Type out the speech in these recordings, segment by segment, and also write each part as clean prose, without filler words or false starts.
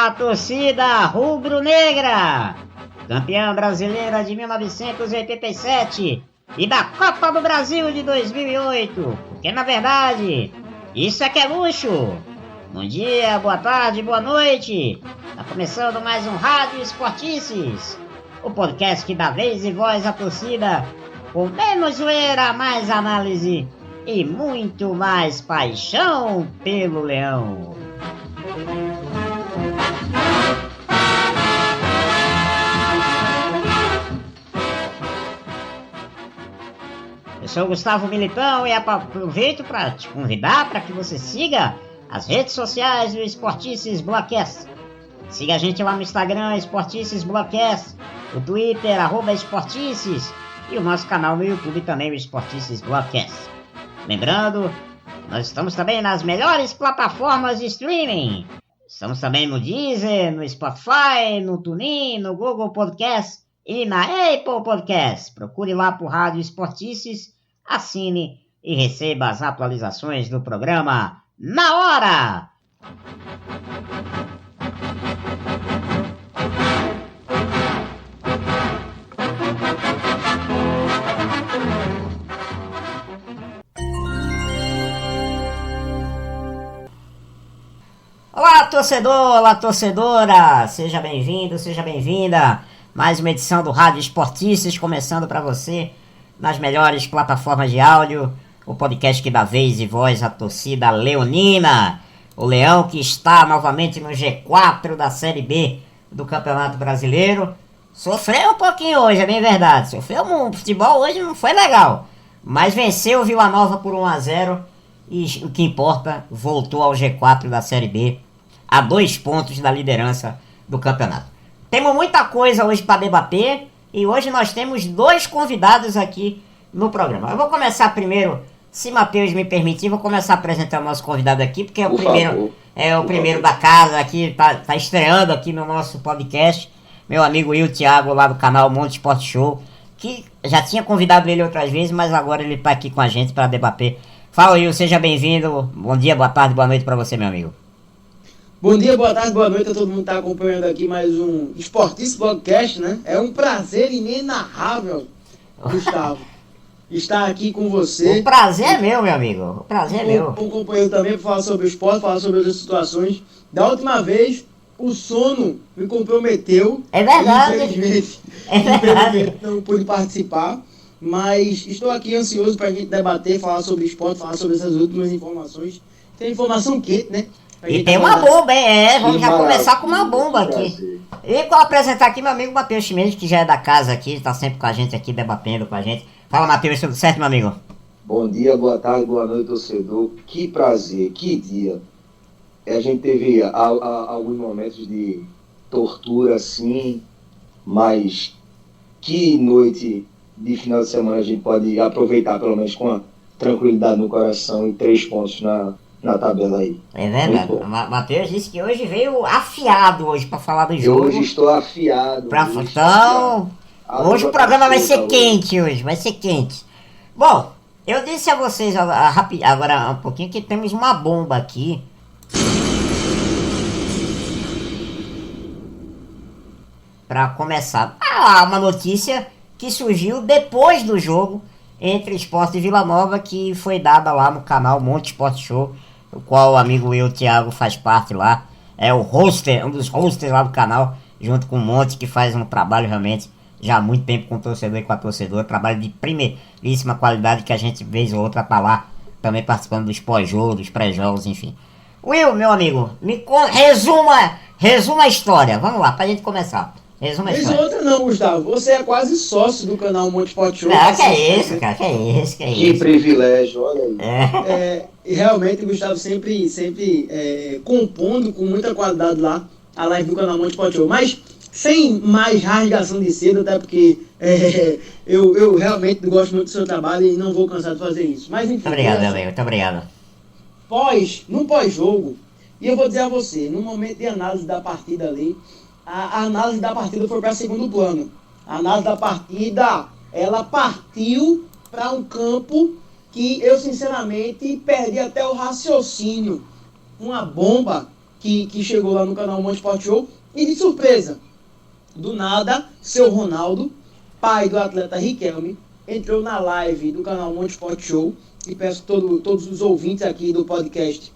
a torcida rubro-negra, campeã brasileira de 1987 e da Copa do Brasil de 2008, porque na verdade, isso é que é luxo. Bom dia, boa tarde, boa noite. Tá começando mais um Rádio Esportices, o podcast que dá vez e voz à torcida, com menos zoeira, mais análise e muito mais paixão pelo Leão. Eu sou o Gustavo Militão e aproveito para te convidar para que você siga as redes sociais do Esportices Blogcast. Siga a gente lá no Instagram, Esportices Blogcast, o Twitter, @Esportices, e o nosso canal no YouTube também, o Esportices Blogcast. Lembrando, nós estamos também nas melhores plataformas de streaming. Estamos também no Deezer, no Spotify, no TuneIn, no Google Podcast e na Apple Podcast. Procure lá por Rádio Esportices, assine e receba as atualizações do programa na hora! Olá, torcedor, olá, torcedora! Seja bem-vindo, seja bem-vinda! Mais uma edição do Rádio Esportices começando para você nas melhores plataformas de áudio, o podcast que dá vez e voz à torcida leonina. O Leão que está novamente no G4 da Série B do Campeonato Brasileiro. Sofreu um pouquinho hoje, é bem verdade. Sofreu um futebol hoje, não foi legal. Mas venceu o Vila Nova por 1-0 e o que importa, voltou ao G4 da Série B, a 2 pontos da liderança do campeonato. Temos muita coisa hoje para debater e hoje nós temos 2 convidados aqui no programa. Eu vou começar primeiro, se Matheus me permitir, vou começar apresentando o nosso convidado aqui, porque é o primeiro da casa aqui, tá estreando aqui no nosso podcast, meu amigo Will Thiago, lá do canal Monte Sport Show, que já tinha convidado ele outras vezes, mas agora ele tá aqui com a gente para debater. Fala, Will, seja bem-vindo. Bom dia, boa tarde, boa noite para você, meu amigo. Bom dia, boa tarde, boa noite a todo mundo que está acompanhando aqui mais um Esportices Podcast, né? É um prazer inenarrável, Gustavo, estar aqui com você. O prazer é meu, meu amigo. O prazer é meu. Com o companheiro também para falar sobre o esporte, falar sobre outras situações. Da última vez, o sono me comprometeu. É verdade. Infelizmente, não pude participar. Mas estou aqui ansioso para a gente debater, falar sobre esporte, falar sobre essas últimas informações. Tem informação quente, né? E tem uma bomba, hein? Vamos já começar com uma bomba aqui. E vou apresentar aqui meu amigo Matheus Chimenez, que já é da casa aqui, está sempre com a gente aqui, debatendo com a gente. Fala, Matheus, tudo certo, meu amigo? Bom dia, boa tarde, boa noite, torcedor. Que prazer, que dia. A gente teve alguns momentos de tortura, assim, mas que noite de final de semana a gente pode aproveitar, pelo menos com a tranquilidade no coração e 3 pontos na tabela aí. É verdade. Matheus disse que hoje veio afiado hoje para falar do jogo. Hoje estou afiado. Então, hoje o programa vai ser quente hoje, vai ser quente. Bom, eu disse a vocês agora um pouquinho que temos uma bomba aqui. Para começar, uma notícia que surgiu depois do jogo entre Sport e Vila Nova, que foi dada lá no canal Monte Sport Show, o qual o amigo Will Thiago faz parte lá. É o hoster, um dos hosters lá do canal, junto com o Monte, que faz um trabalho realmente já há muito tempo com o torcedor e com a torcedora, trabalho de primeiríssima qualidade, que a gente vez ou outra tá lá também participando dos pós-jogos, dos pré-jogos, enfim. Will, meu amigo, resuma a história, vamos lá, pra gente começar. Resuma a história. Vez outra não, Gustavo, você é quase sócio do canal Monte Sport Show. Não, que é isso, cara, que é isso. Que privilégio, olha aí. E realmente o Gustavo sempre compondo com muita qualidade lá a live do canal Monte Sport Show. Mas sem mais rasgação de cedo, até porque eu realmente gosto muito do seu trabalho e não vou cansar de fazer isso. Mas enfim. Muito obrigado, meu amigo, muito obrigado. No pós-jogo, e eu vou dizer a você, no momento de análise da partida ali, a análise da partida foi para segundo plano. A análise da partida, ela partiu para um campo que eu sinceramente perdi até o raciocínio. Uma bomba que chegou lá no canal Monte Sport Show e de surpresa, do nada, seu Ronaldo, pai do atleta Riquelme, entrou na live do canal Monte Sport Show e peço todos os ouvintes aqui do podcast.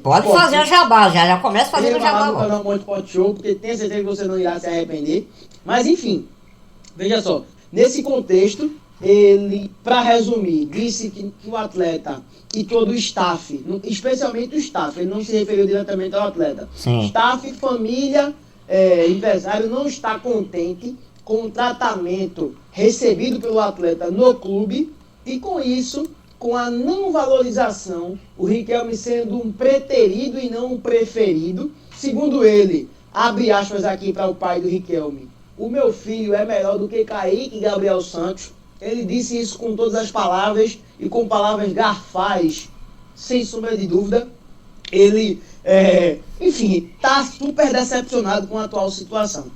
Pode fazer o jabá, já começa fazendo o jabá. No canal Monte Sport Show, porque tenho certeza que você não irá se arrepender. Mas enfim, veja só, nesse contexto, ele, para resumir, disse que o atleta e todo o staff, especialmente o staff, ele não se referiu diretamente ao atleta. Sim. Staff, família, empresário não está contente com o tratamento recebido pelo atleta no clube e com isso, com a não valorização, o Riquelme sendo um preterido e não um preferido. Segundo ele, abre aspas aqui para o pai do Riquelme, o meu filho é melhor do que Kaique Gabriel Santos. Ele disse isso com todas as palavras e com palavras garfais, sem sombra de dúvida. Ele, enfim, está super decepcionado com a atual situação.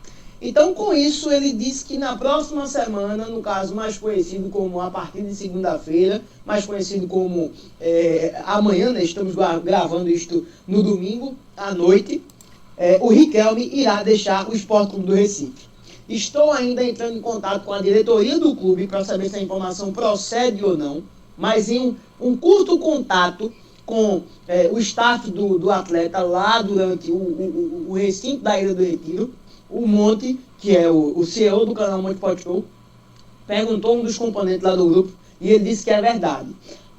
Então, com isso, ele disse que na próxima semana, no caso mais conhecido como a partir de segunda-feira, mais conhecido como amanhã, né, estamos gravando isto no domingo à noite, o Riquelme irá deixar o Sport Clube do Recife. Estou ainda entrando em contato com a diretoria do clube para saber se a informação procede ou não, mas em um curto contato com o staff do atleta lá durante o recinto da Ilha do Retiro, o Monte, que é o CEO do canal Monte Sport Show, perguntou a um dos componentes lá do grupo e ele disse que é verdade.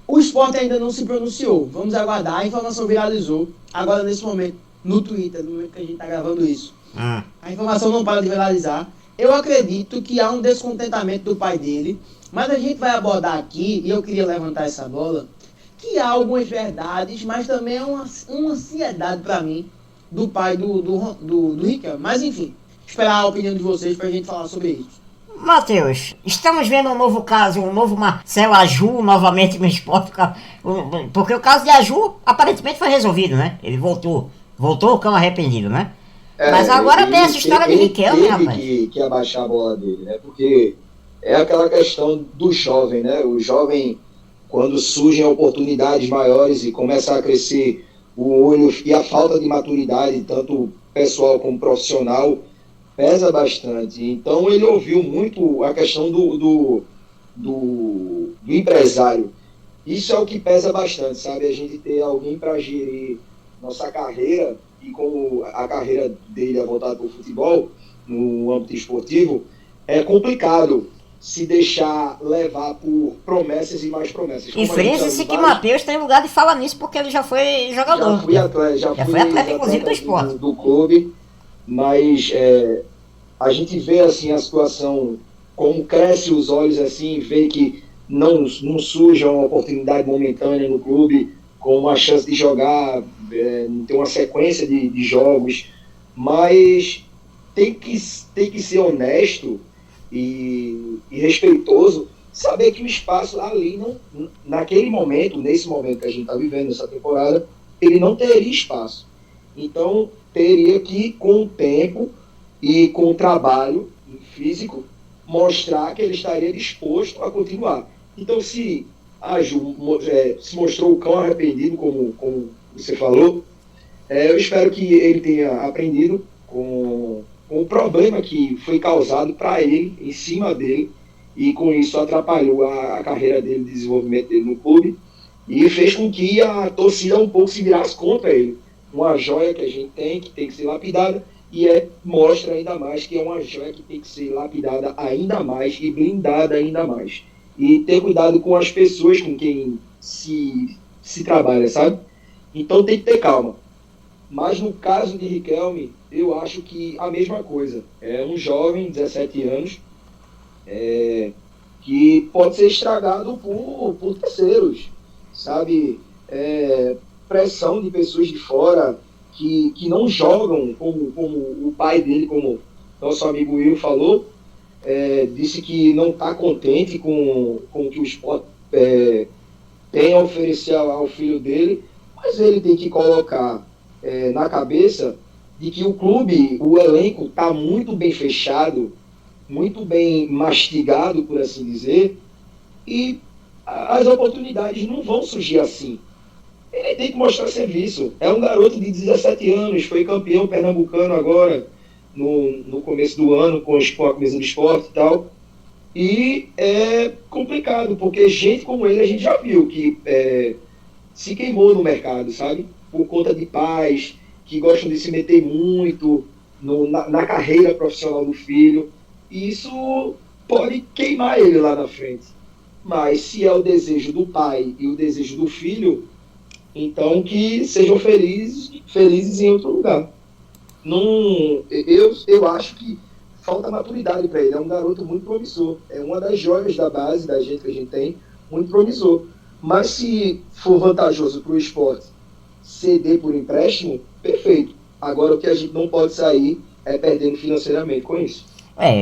O Sport ainda não se pronunciou, vamos aguardar, a informação viralizou agora nesse momento no Twitter, no momento que a gente está gravando isso. A informação não para de viralizar. Eu acredito que há um descontentamento do pai dele, mas a gente vai abordar aqui, e eu queria levantar essa bola, que há algumas verdades, mas também é uma ansiedade para mim do pai do Riquelme. Mas enfim, esperar a opinião de vocês para a gente falar sobre isso. Matheus, estamos vendo um novo caso, um novo Marcelo Aju novamente no esporte, porque o caso de Aju aparentemente foi resolvido, né? Ele voltou o cão arrependido, né? Mas agora tem essa história de Riquelme, rapaz. Que abaixar a bola dele, né? Porque é aquela questão do jovem, né? O jovem, quando surgem oportunidades maiores e começa a crescer o olho e a falta de maturidade, tanto pessoal como profissional, pesa bastante. Então ele ouviu muito a questão do empresário. Isso é o que pesa bastante, sabe? A gente ter alguém para gerir nossa carreira, e como a carreira dele é voltada para o futebol, no âmbito esportivo, é complicado se deixar levar por promessas e mais promessas. E frisa-se que Matheus tem lugar de falar nisso, porque ele já foi jogador. Já fui atleta inclusive, do esporte. Do clube, mas a gente vê assim a situação, como cresce os olhos assim, vê que não surge uma oportunidade momentânea no clube, com uma chance de jogar, ter uma sequência de jogos, mas tem que ser honesto e respeitoso, saber que o espaço ali, naquele momento, nesse momento que a gente está vivendo, essa temporada, ele não teria espaço. Então, teria que, com o tempo e com o trabalho físico, mostrar que ele estaria disposto a continuar. Então, se a Ju se mostrou o cão arrependido, como você falou, eu espero que ele tenha aprendido com o problema que foi causado para ele, em cima dele, e com isso atrapalhou a carreira dele, o desenvolvimento dele no clube, e fez com que a torcida um pouco se virasse contra ele. Uma joia que a gente tem, que tem que ser lapidada, e mostra ainda mais que é uma joia que tem que ser lapidada ainda mais e blindada ainda mais. E ter cuidado com as pessoas com quem se trabalha, sabe? Então tem que ter calma. Mas no caso de Riquelme, eu acho que a mesma coisa. É um jovem, 17 anos, que pode ser estragado por terceiros, sabe? Pressão de pessoas de fora que não jogam como o pai dele, como nosso amigo Will falou, disse que não está contente com o que o Sport tem a oferecer ao filho dele, mas ele tem que colocar na cabeça de que o clube, o elenco está muito bem fechado, muito bem mastigado, por assim dizer, e as oportunidades não vão surgir assim. ele tem que mostrar serviço. É um garoto de 17 anos, foi campeão pernambucano agora, no começo do ano, com a camisa do esporte e tal. E é complicado, porque gente como ele a gente já viu que se queimou no mercado, sabe? Por conta de pais que gostam de se meter muito na carreira profissional do filho. E isso pode queimar ele lá na frente. Mas se é o desejo do pai e o desejo do filho, então que sejam felizes em outro lugar. Não, eu acho que falta maturidade para ele. É um garoto muito promissor. É uma das joias da base, da gente que a gente tem, muito promissor. Mas se for vantajoso para o esporte ceder por empréstimo, perfeito. Agora o que a gente não pode sair é perdendo financeiramente com isso.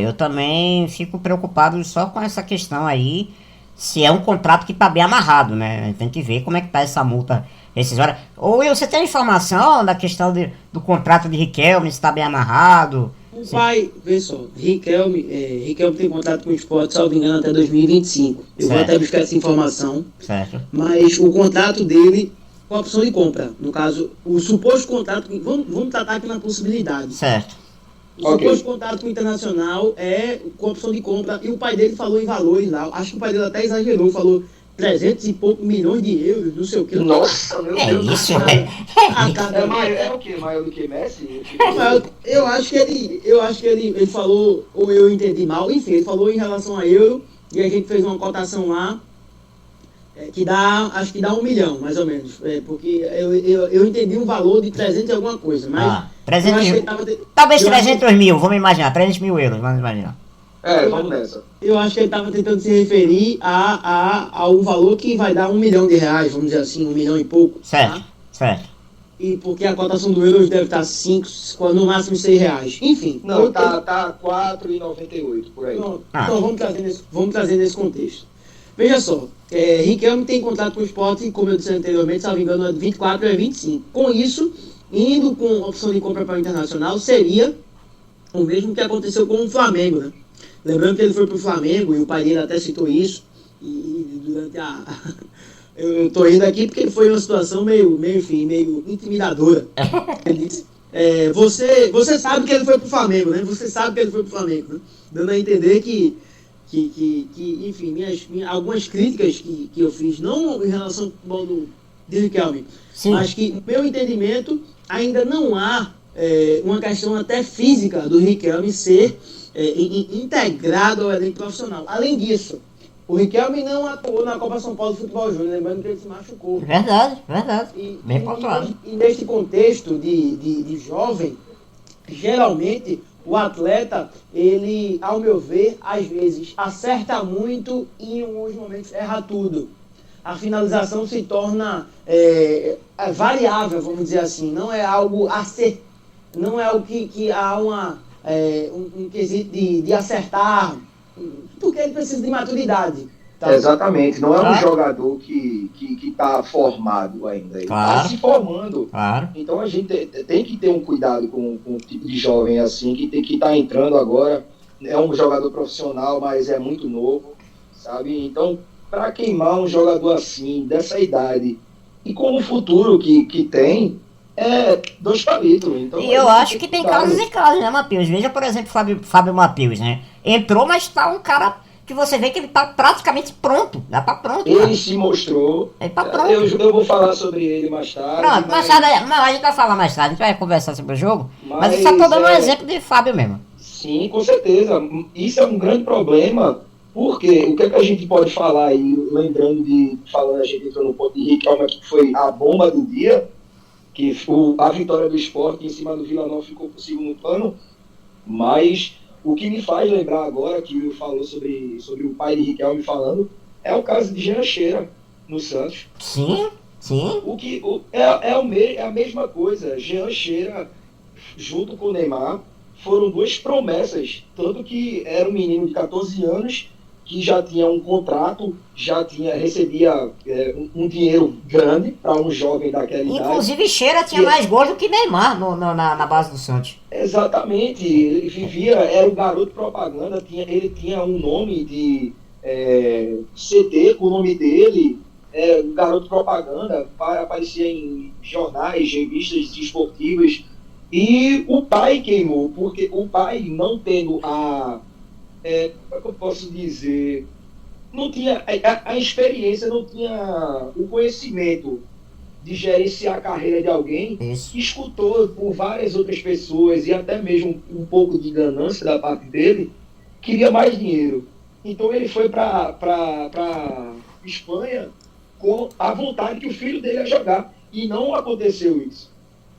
Eu também fico preocupado só com essa questão aí, se é um contrato que tá bem amarrado, né? Tem que ver como é que tá essa multa rescisória. Ou você tem informação da questão do contrato de Riquelme, se tá bem amarrado? O pai, vê só, Riquelme tem contrato com o esporte, salvo engano, até 2025. Eu vou até buscar essa informação. Certo. Mas o contrato dele, com a opção de compra, no caso, o suposto contrato, vamos tratar aqui na possibilidade. Certo. O suposto contrato com o Internacional é com a opção de compra, e o pai dele falou em valores lá, acho que o pai dele até exagerou, falou 300 e poucos milhões de euros, não sei o que. Nossa, meu Deus. Isso, É o quê? Maior do que Messi? Eu acho que ele falou, ou eu entendi mal, enfim, ele falou em relação a euro, e a gente fez uma cotação lá, que dá, acho que dá 1 milhão, mais ou menos, porque eu entendi um valor de 300 e alguma coisa, mas 300 mil. Talvez 300 mil, vamos imaginar, 300 mil euros, vamos imaginar. Vamos nessa. Eu acho que ele estava tentando se referir a um valor que vai dar 1 milhão de reais, vamos dizer assim, 1 milhão e pouco. Certo, tá? certo. E porque a cotação do euro deve estar 5, no máximo 6 reais. Enfim. Não, tá 4,98 por aí. Então vamos trazer nesse contexto. Veja só, Riquelme tem contrato com o Sport, como eu disse anteriormente, salvo engano, é de 24 a 25. Com isso, indo com opção de compra para o Internacional, seria o mesmo que aconteceu com o Flamengo, né? Lembrando que ele foi para o Flamengo, e o pai dele até citou isso, e durante eu tô rindo aqui porque ele foi em uma situação meio intimidadora. Ele disse, você sabe que ele foi pro Flamengo, né? Você sabe que ele foi pro Flamengo, né? Dando a entender que enfim, algumas críticas que eu fiz, não em relação ao futebol de Riquelme, mas que, no meu entendimento, ainda não há uma questão até física do Riquelme ser integrado ao elenco profissional. Além disso, o Riquelme não atuou na Copa São Paulo de Futebol Júnior, lembrando que ele se machucou. Verdade. Bem pontuado. E neste contexto de jovem, geralmente o atleta, ele, ao meu ver, às vezes acerta muito e em alguns momentos erra tudo. A finalização se torna variável, vamos dizer assim. Não é algo não é algo que há um quesito de acertar, porque ele precisa de maturidade. Tá? Exatamente, não é um jogador que está formado ainda, ele está se formando. Claro. Então a gente tem que ter um cuidado com o tipo de jovem assim, que está entrando agora, é um jogador profissional, mas é muito novo, sabe? Então, para queimar um jogador assim, dessa idade, e com o futuro que tem, 2 palitos. Então, e eu acho que tem casos e casos, né, Matheus? Veja, por exemplo, Fábio Matheus, né? Entrou, mas tá um cara que você vê que ele tá praticamente pronto. Já tá pronto. Ele se mostrou. Ele tá pronto. Eu vou falar sobre ele mais tarde. Pronto, mais tarde. Não, a gente vai falar mais tarde, a gente vai conversar sobre o jogo. Mas eu só tô dando um exemplo de Fábio mesmo. Sim, com certeza. Isso é um grande problema. Porque o que é que a gente pode falar aí, falando, a gente entrou no ponto de Riquelme, que foi a bomba do dia, que a vitória do Sport em cima do Vila Nova ficou por segundo plano, mas o que me faz lembrar agora, que o Will falou sobre o pai de Riquelme falando, é o caso de Jean Sheira no Santos. Sim. É a mesma coisa. Jean Sheira, junto com o Neymar, foram 2 promessas, tanto que era um menino de 14 anos, que já tinha um contrato, recebia um dinheiro grande para um jovem daquela idade. Inclusive, Sheira tinha mais gols do que Neymar na base do Santos. Exatamente, ele era o garoto propaganda, ele tinha um nome de CD com o nome dele, um garoto propaganda, aparecia em jornais, revistas esportivas, e o pai queimou, porque o pai não tendo como é que eu posso dizer, não tinha a experiência, não tinha o conhecimento de gerenciar a carreira de alguém, Isso. que escutou por várias outras pessoas e até mesmo um pouco de ganância da parte dele, queria mais dinheiro. Então ele foi para Espanha com a vontade que o filho dele ia jogar. E não aconteceu isso.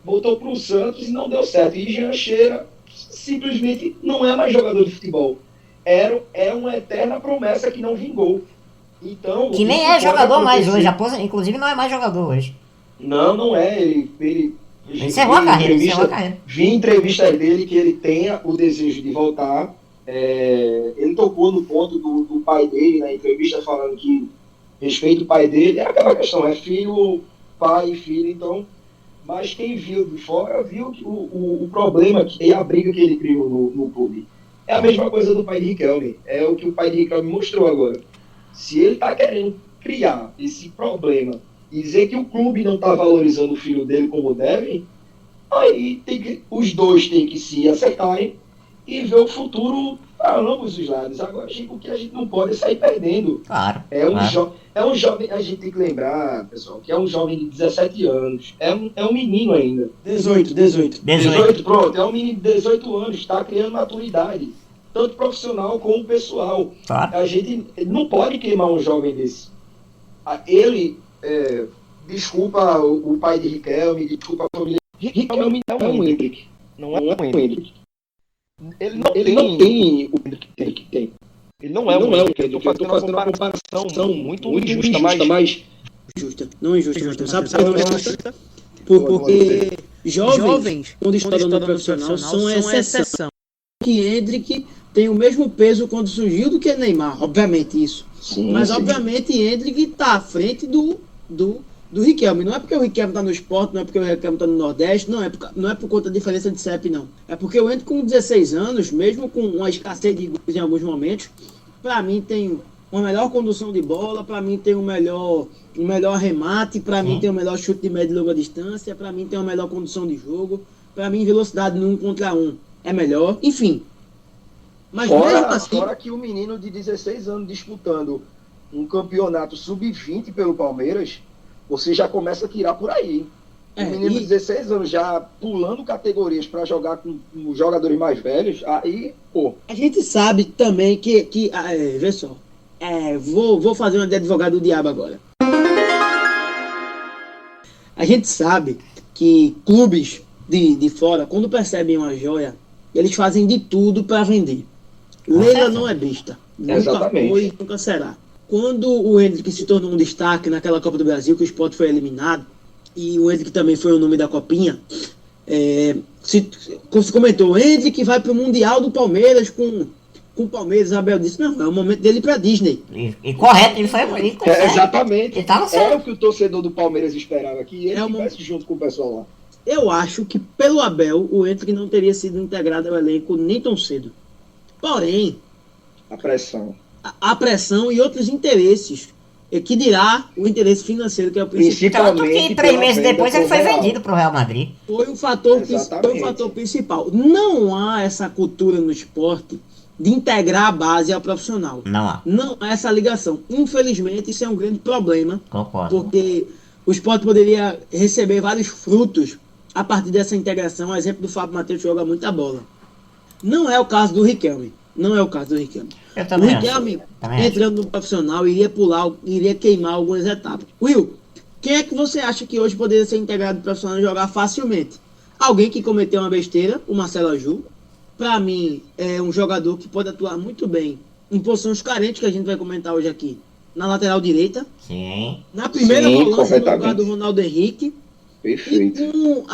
Voltou para o Santos e não deu certo. E Jean Shearer simplesmente não é mais jogador de futebol. É uma eterna promessa que não vingou. Então, Que nem é jogador mais hoje, inclusive não é mais jogador hoje. Não é. Ele encerrou a carreira. Vi entrevistas dele que ele tenha o desejo de voltar. Ele tocou no ponto do pai dele na entrevista, falando que respeita o pai dele. É aquela questão, é filho, pai e filho. Então, mas quem viu de fora viu que o problema e a briga que ele criou no clube. É a mesma coisa do pai de Riquelme. É o que o pai de Riquelme mostrou agora. Se ele está querendo criar esse problema e dizer que o clube não está valorizando o filho dele como deve, aí os dois têm que se acertarem e ver o futuro para ambos os lados. Agora, o que a gente não pode é sair perdendo. Claro. É um jovem, a gente tem que lembrar, pessoal, que é um jovem de 17 anos. É um menino ainda. 18, pronto. É um menino de 18 anos, está criando maturidade, tanto profissional como pessoal. Claro. A gente não pode queimar um jovem desse. Ele, desculpa o pai de Riquelme, desculpa a família. Riquelme não é um Hendrick. Não é um Hendrick. Ele não tem o que tem. Ele não é um Hendrick. Eu estou fazendo uma comparação muito injusta, mas... Não injusta. Sabe não é justa? Porque jovens, quando estão no profissional, são exceção. Que Hendrick tem o mesmo peso quando surgiu do que Neymar, obviamente isso. Sim, mas obviamente Hendrick está à frente do Riquelme. Não é porque o Riquelme está no Sport, não é porque o Riquelme está no Nordeste, não é por conta da diferença de CEP, não. É porque o Hendrick com 16 anos, mesmo com uma escassez de gols em alguns momentos, para mim tem uma melhor condução de bola, para mim tem um melhor remate, para mim tem um melhor chute de média e longa distância, para mim tem uma melhor condução de jogo, para mim velocidade no 1 contra 1 é melhor, enfim. Mas mesmo assim... Fora que o menino de 16 anos disputando um campeonato sub-20 pelo Palmeiras, você já começa a tirar por aí. Um menino de 16 anos já pulando categorias para jogar com jogadores mais velhos, aí, pô... A gente sabe também que vê só, vou fazer uma de advogado do diabo agora. A gente sabe que clubes de fora, quando percebem uma joia, eles fazem de tudo para vender. Leila não é besta. Nunca foi e nunca será. Quando o Hendrick se tornou um destaque naquela Copa do Brasil, que o Sport foi eliminado, e o Hendrick também foi o nome da copinha, se comentou, o Hendrick vai para o Mundial do Palmeiras com o Palmeiras. Abel disse, não, é o momento dele para Disney. E correto, ele foi bonito. Exatamente. Era o que o torcedor do Palmeiras esperava, que ele estivesse junto com o pessoal lá. Eu acho que pelo Abel, o Hendrick não teria sido integrado ao elenco nem tão cedo. Porém, a pressão e outros interesses, que dirá o interesse financeiro, que é o principal. Tanto que 3 meses depois ele foi vendido para o Real Madrid. Foi o fator principal. Não há essa cultura no esporte de integrar a base ao profissional. Não há essa ligação. Infelizmente, isso é um grande problema. Concordo. Porque o esporte poderia receber vários frutos a partir dessa integração. O exemplo do Fábio Matheus joga muita bola. Não é o caso do Riquelme. Eu também o Riquelme, entrando no profissional, iria queimar algumas etapas. Will, quem é que você acha que hoje poderia ser integrado no profissional e jogar facilmente? Alguém que cometeu uma besteira, o Marcelo Aju. Para mim, é um jogador que pode atuar muito bem em posições carentes, que a gente vai comentar hoje aqui. Na lateral direita. Sim. Na primeira volância, no lugar do Ronaldo Henrique. Perfeito. E com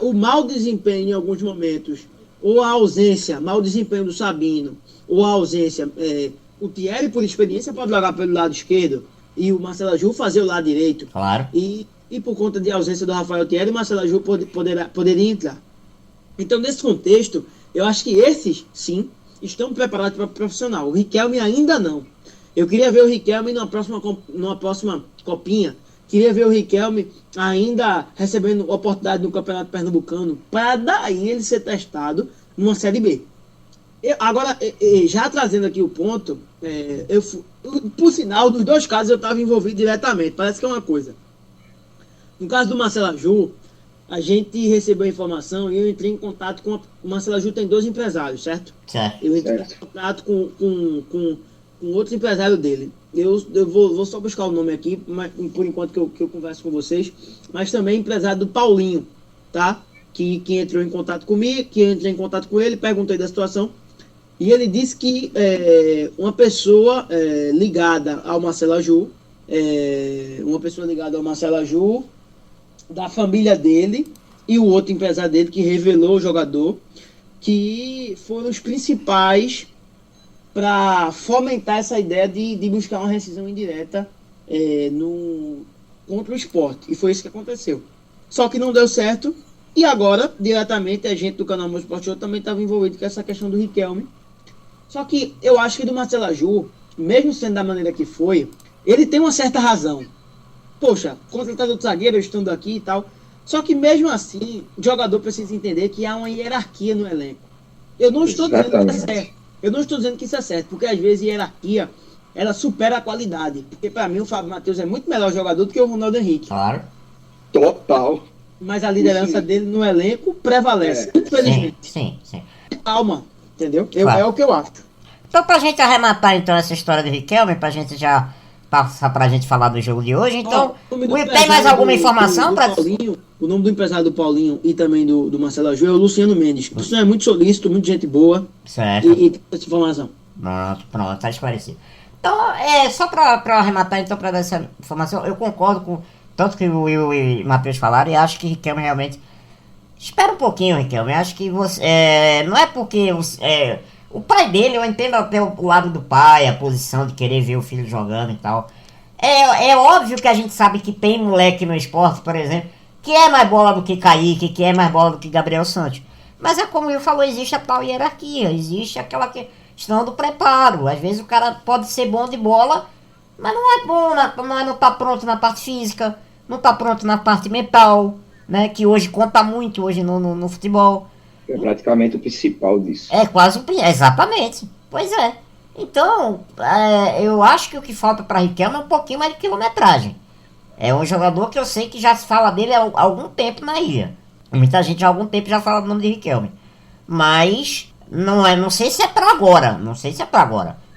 o mau desempenho em alguns momentos, ou a ausência, mau desempenho do Sabino, ou a ausência, o Thierry, por experiência, pode jogar pelo lado esquerdo, e o Marcelo Aju fazer o lado direito. Claro. E por conta de ausência do Rafael Thierry, o Marcelo Aju poderia entrar. Então, nesse contexto, eu acho que esses, sim, estão preparados para o profissional. O Riquelme ainda não. Eu queria ver o Riquelme numa próxima copinha. Queria ver o Riquelme ainda recebendo oportunidade no Campeonato Pernambucano, para daí ele ser testado numa Série B. Agora, já trazendo aqui o ponto, por sinal, nos 2 casos eu estava envolvido diretamente, parece que é uma coisa. No caso do Marcelo Aju, a gente recebeu a informação e eu entrei em contato com... O Marcelo Aju tem 2 empresários, certo? Certo. Eu entrei em contato com outros empresários dele. Eu vou só buscar o nome aqui, mas, por enquanto que eu converso com vocês, mas também empresário do Paulinho, tá? Que entrou em contato comigo, que eu entrei em contato com ele, perguntei da situação, e ele disse que uma pessoa ligada ao Marcelo Aju, da família dele, e o outro empresário dele que revelou o jogador, que foram os principais para fomentar essa ideia de buscar uma rescisão indireta contra o Sport. E foi isso que aconteceu. Só que não deu certo. E agora, diretamente, a gente do canal Meu Sport Show também estava envolvido com essa questão do Riquelme. Só que eu acho que do Marcelo Aju, mesmo sendo da maneira que foi, ele tem uma certa razão. Poxa, contratado outro zagueiro, eu estando aqui e tal. Só que mesmo assim, o jogador precisa entender que há uma hierarquia no elenco. Eu não estou dizendo que é certo. Eu não estou dizendo que isso é certo, porque às vezes a hierarquia, ela supera a qualidade. Porque para mim o Fábio Matheus é muito melhor jogador do que o Ronaldo Henrique. Claro. Total. Mas a liderança dele no elenco prevalece, infelizmente. Sim. Calma, entendeu? Claro. É o que eu acho. Então, pra gente arrematar então essa história do Riquelme, pra gente já passar pra gente falar do jogo de hoje, então, tem mais alguma informação? O nome do empresário do Paulinho e também do Marcelo Aju é o Luciano Mendes. O senhor é muito solícito, muito gente boa. Certo. E tem essa informação. Pronto, tá esclarecido. Então, só pra arrematar, então, pra dar essa informação, eu concordo com tanto que o Will e o Matheus falaram, e acho que Riquelme realmente... Espera um pouquinho, Riquelme, acho que você... não é porque... o pai dele, eu entendo até o lado do pai, a posição de querer ver o filho jogando e tal. É óbvio que a gente sabe que tem moleque no esporte, por exemplo, que é mais bola do que Kaique, que é mais bola do que Gabriel Santos. Mas é como eu falou, existe a tal hierarquia, existe aquela questão do preparo. Às vezes o cara pode ser bom de bola, mas não é bom, não tá pronto na parte física, não tá pronto na parte mental, né? Que hoje conta muito hoje no futebol. É praticamente o principal disso. É quase exatamente. Pois é. Então, eu acho que o que falta para Riquelme é um pouquinho mais de quilometragem. É um jogador que eu sei que já se fala dele há algum tempo na ilha. Muita gente há algum tempo já fala do nome de Riquelme. Mas não sei se é para agora.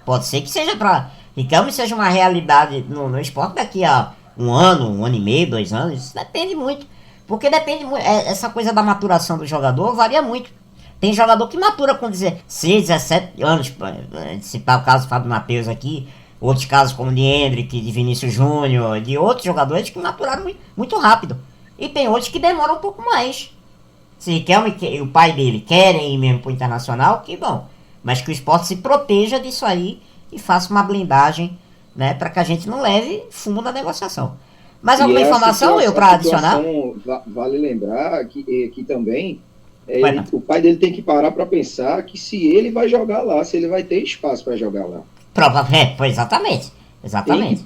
Pode ser que seja para Riquelme seja uma realidade no esporte daqui a um ano e meio, 2 anos. Isso depende muito. Porque depende muito. Essa coisa da maturação do jogador varia muito. Tem jogador que matura com 16, 17 anos. Citar o caso do Fábio Matheus aqui. Outros casos como de Hendrick, de Vinícius Júnior, de outros jogadores que maturaram muito rápido. E tem outros que demoram um pouco mais. Se Riquelme e o pai dele querem ir mesmo pro Internacional, que bom. Mas que o esporte se proteja disso aí e faça uma blindagem, né, para que a gente não leve fumo na negociação. Mais alguma informação para adicionar? Vale lembrar que também o pai dele tem que parar para pensar que se ele vai jogar lá, se ele vai ter espaço para jogar lá. Exatamente.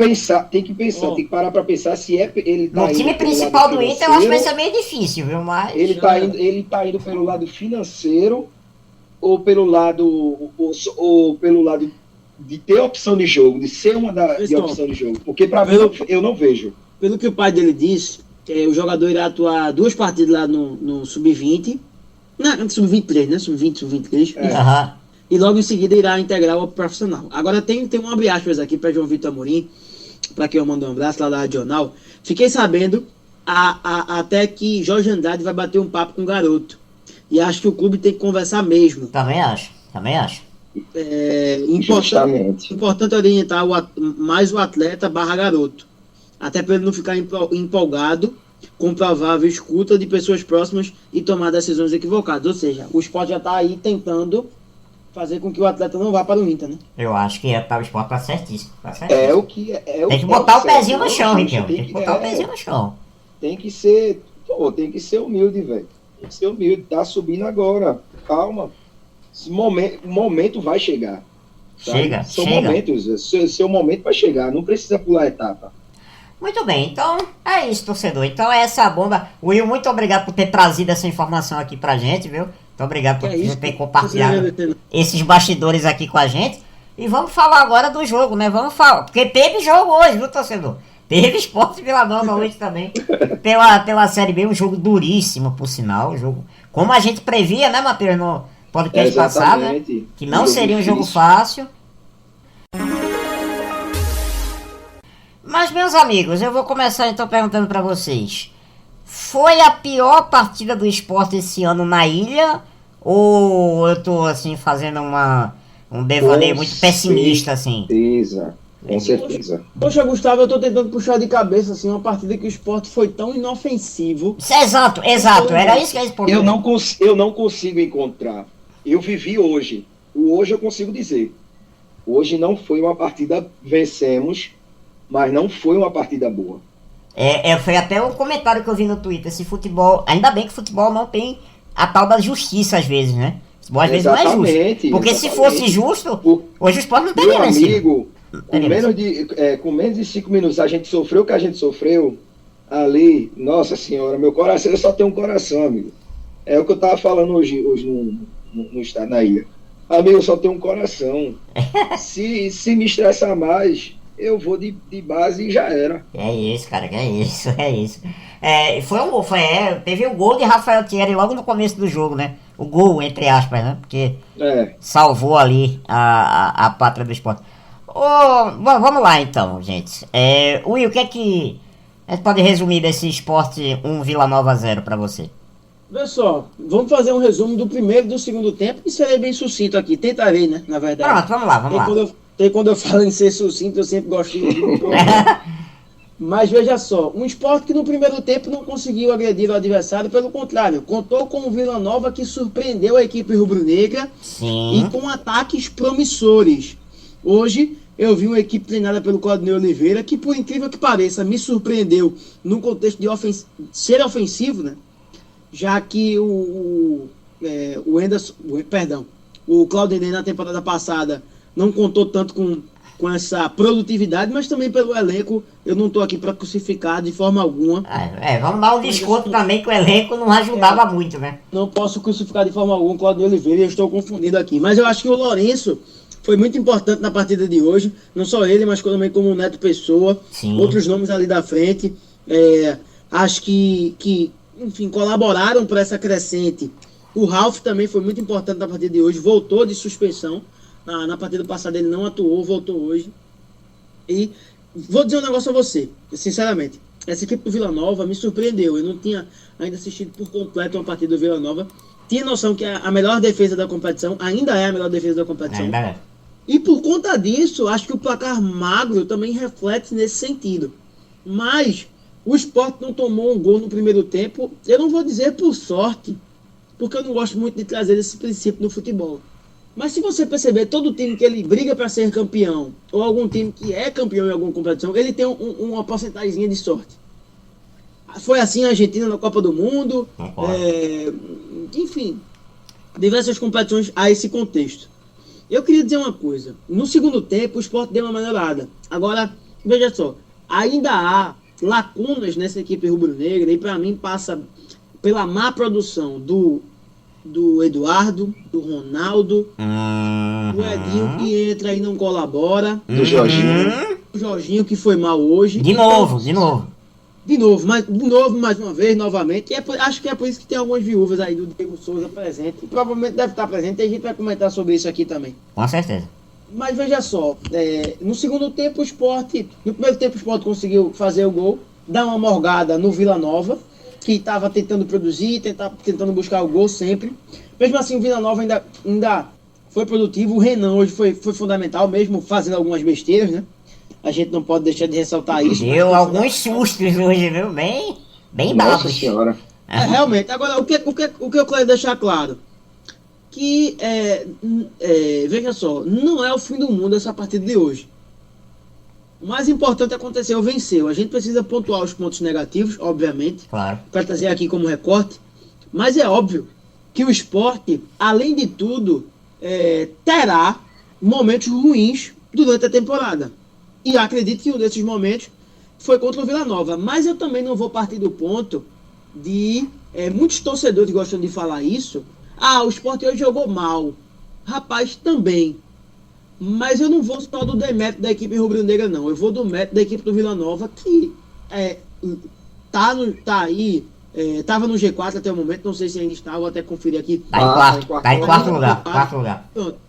Tem que parar para pensar se ele tá no time principal do Inter, eu acho que vai ser meio difícil, viu? Mas ele tá indo pelo lado financeiro ou pelo lado de ter opção de jogo, de ser de opção de jogo, porque para mim eu não vejo. Pelo que o pai dele disse, o jogador irá atuar 2 partidas lá no Sub-20, não, Sub-23, né? Sub-20, Sub-23. E logo em seguida irá integrar o profissional. Agora tem um abre aspas aqui para João Vitor Amorim, para quem eu mando um abraço lá da Regional. Fiquei sabendo até que Jorge Andrade vai bater um papo com o garoto. E acho que o clube tem que conversar mesmo. Também acho. Importante orientar mais o atleta / garoto. Até para ele não ficar empolgado com provável escuta de pessoas próximas e tomar decisões equivocadas. Ou seja, o Sport já está aí tentando fazer com que o atleta não vá para o Inter, né? Eu acho que o Sport tá certíssimo. Tem que botar o pezinho no chão, Riquelme. Tem que botar o pezinho no chão. Tem que ser humilde, velho. Tem que ser humilde. Tá subindo agora. Calma. O momento vai chegar. Chega, São chega. momentos, seu momento vai chegar, não precisa pular a etapa. Muito bem, então é isso, torcedor. Então é essa a bomba. Will, muito obrigado por ter trazido essa informação aqui pra gente, viu? Muito obrigado por ter compartilhado esses bastidores aqui com a gente. E vamos falar agora do jogo, né? Vamos falar, porque teve jogo hoje, viu, torcedor? Teve Sport Vila Nova hoje também. Pela Série B, um jogo duríssimo, por sinal. Um jogo, como a gente previa, né, Matheus, no podcast passado, né? Que não seria um jogo fácil. Mas, meus amigos, eu vou começar então perguntando pra vocês. Foi a pior partida do Sport esse ano na ilha? Ou eu tô, assim, fazendo um devaneio muito pessimista, assim? Com certeza. Poxa, Gustavo, eu tô tentando puxar de cabeça, assim, uma partida que o Sport foi tão inofensivo. Exato. Era isso que eles eu não consigo encontrar. Eu vivi hoje. O hoje eu consigo dizer. Hoje não foi uma partida, vencemos, mas não foi uma partida boa. Foi até o comentário que eu vi no Twitter. Esse futebol, ainda bem que futebol não tem a tal da justiça às vezes, né? Futebol às vezes não é justo. Porque se fosse justo, hoje o Sport não teria vencido. Meu amigo, com menos de 5 minutos a gente sofreu o que a gente sofreu ali. Nossa senhora, meu coração, eu só tenho um coração, amigo. É o que eu tava falando hoje no estado, na ilha. Amigo, eu só tenho um coração. Se me estressar mais, eu vou de base e já era. É isso, cara, é isso. Teve o gol de Rafael Thierry logo no começo do jogo, né? O gol, entre aspas, né? Porque salvou ali a pátria do Sport. Vamos lá então, gente. Will, o que é que a gente pode resumir desse Sport 1 Vila Nova 0 pra você? Olha só, vamos fazer um resumo do primeiro e do segundo tempo e serei bem sucinto aqui. Tentarei, né, na verdade. Pronto, vamos lá. Quando eu falo em ser sucinto, eu sempre gosto de Mas veja só, um Sport que no primeiro tempo não conseguiu agredir o adversário, pelo contrário, contou com o Vila Nova que surpreendeu a equipe rubro-negra e com ataques promissores. Hoje eu vi uma equipe treinada pelo Claudinei Oliveira que, por incrível que pareça, me surpreendeu no contexto de ser ofensivo, né? Já que o Claudinei na temporada passada não contou tanto com essa produtividade, mas também pelo elenco. Eu não estou aqui para crucificar de forma alguma. Vamos dar um desconto também que o elenco não ajudava muito, né? Não posso crucificar de forma alguma o Claudinei Oliveira, eu estou confundindo aqui. Mas eu acho que o Lourenço foi muito importante na partida de hoje. Não só ele, mas também como o Neto Pessoa. Sim. Outros nomes ali da frente. Acho que enfim, colaboraram para essa crescente. O Ralf também foi muito importante na partida de hoje. Voltou de suspensão. Na partida passada ele não atuou, voltou hoje. E vou dizer um negócio a você, sinceramente. Essa equipe do Vila Nova me surpreendeu. Eu não tinha ainda assistido por completo uma partida do Vila Nova. Tinha noção que a melhor defesa da competição, ainda é a melhor defesa da competição. Ainda é. E por conta disso, acho que o placar magro também reflete nesse sentido. Mas o Sport não tomou um gol no primeiro tempo. Eu não vou dizer por sorte, porque eu não gosto muito de trazer esse princípio no futebol. Mas se você perceber, todo time que ele briga para ser campeão, ou algum time que é campeão em alguma competição, ele tem uma porcentagemzinha de sorte. Foi assim a Argentina na Copa do Mundo, enfim, diversas competições a esse contexto. Eu queria dizer uma coisa, no segundo tempo o Sport deu uma melhorada. Agora, veja só, ainda há lacunas nessa equipe rubro-negra e para mim passa pela má produção do Eduardo, do Ronaldo, do Edinho que entra e não colabora, do Jorginho. O Jorginho que foi mal hoje. De novo, mais uma vez, novamente. E acho que é por isso que tem algumas viúvas aí do Diego Souza presente. E provavelmente deve estar presente. E a gente vai comentar sobre isso aqui também. Com certeza. Mas veja só, no segundo tempo no primeiro tempo o Sport conseguiu fazer o gol, dar uma morgada no Vila Nova, que estava tentando produzir, tentando buscar o gol sempre. Mesmo assim, o Vila Nova ainda foi produtivo. O Renan hoje foi fundamental, mesmo fazendo algumas besteiras, né? A gente não pode deixar de ressaltar isso. Deu alguns sustos hoje, viu? Bem dados. Nossa senhora. Realmente. Agora, o que eu quero deixar claro? Que, veja só, não é o fim do mundo essa partida de hoje. O mais importante aconteceu, venceu. A gente precisa pontuar os pontos negativos, obviamente, claro, para trazer aqui como recorte. Mas é óbvio que o Sport, além de tudo, terá momentos ruins durante a temporada. E acredito que um desses momentos foi contra o Vila Nova. Mas eu também não vou partir do ponto de... muitos torcedores gostam de falar isso. O Sport hoje jogou mal. Rapaz, também. Mas eu não vou só do demérito da equipe rubro-negra, não. Eu vou do mérito da equipe do Vila Nova, que tá aí... Tava no G4 até o momento, não sei se ainda está, vou até conferir aqui. Tá em quarto lugar.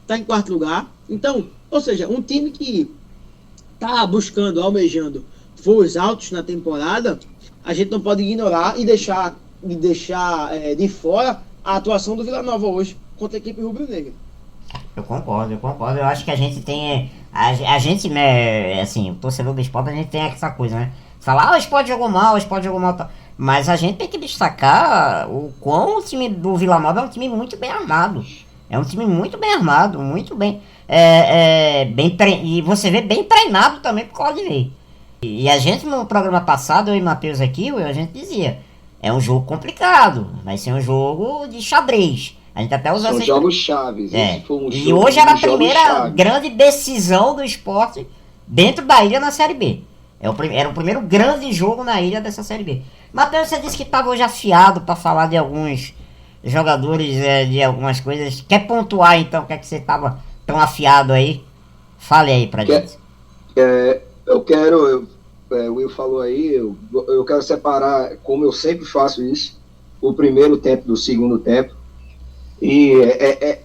Tá em quarto lugar. Então, ou seja, um time que tá buscando, almejando voos altos na temporada, a gente não pode ignorar e deixar de fora a atuação do Vila Nova hoje contra a equipe rubro-negra. Eu concordo. Eu acho que a gente tem... A gente, né, assim, o torcedor do Sport, a gente tem essa coisa, né? Falar, o Sport jogou mal, tá. Mas a gente tem que destacar o quão o time do Vila Nova é um time muito bem armado. É um time muito bem armado, muito bem... E você vê bem treinado também pro Claudinei. E a gente, no programa passado, eu e o Matheus aqui, a gente dizia, é um jogo complicado, vai ser um jogo de xadrez. A gente até usou São jogos chaves. E hoje era a primeira grande decisão do Sport dentro da ilha na Série B. Era o primeiro grande jogo na ilha dessa Série B. Matheus, você disse que estava hoje afiado para falar de alguns jogadores, de algumas coisas. Quer pontuar então? Quer que você estava tão afiado aí? Fale aí pra gente. Eu quero, o Will falou aí, eu quero separar, como eu sempre faço isso, o primeiro tempo do segundo tempo. E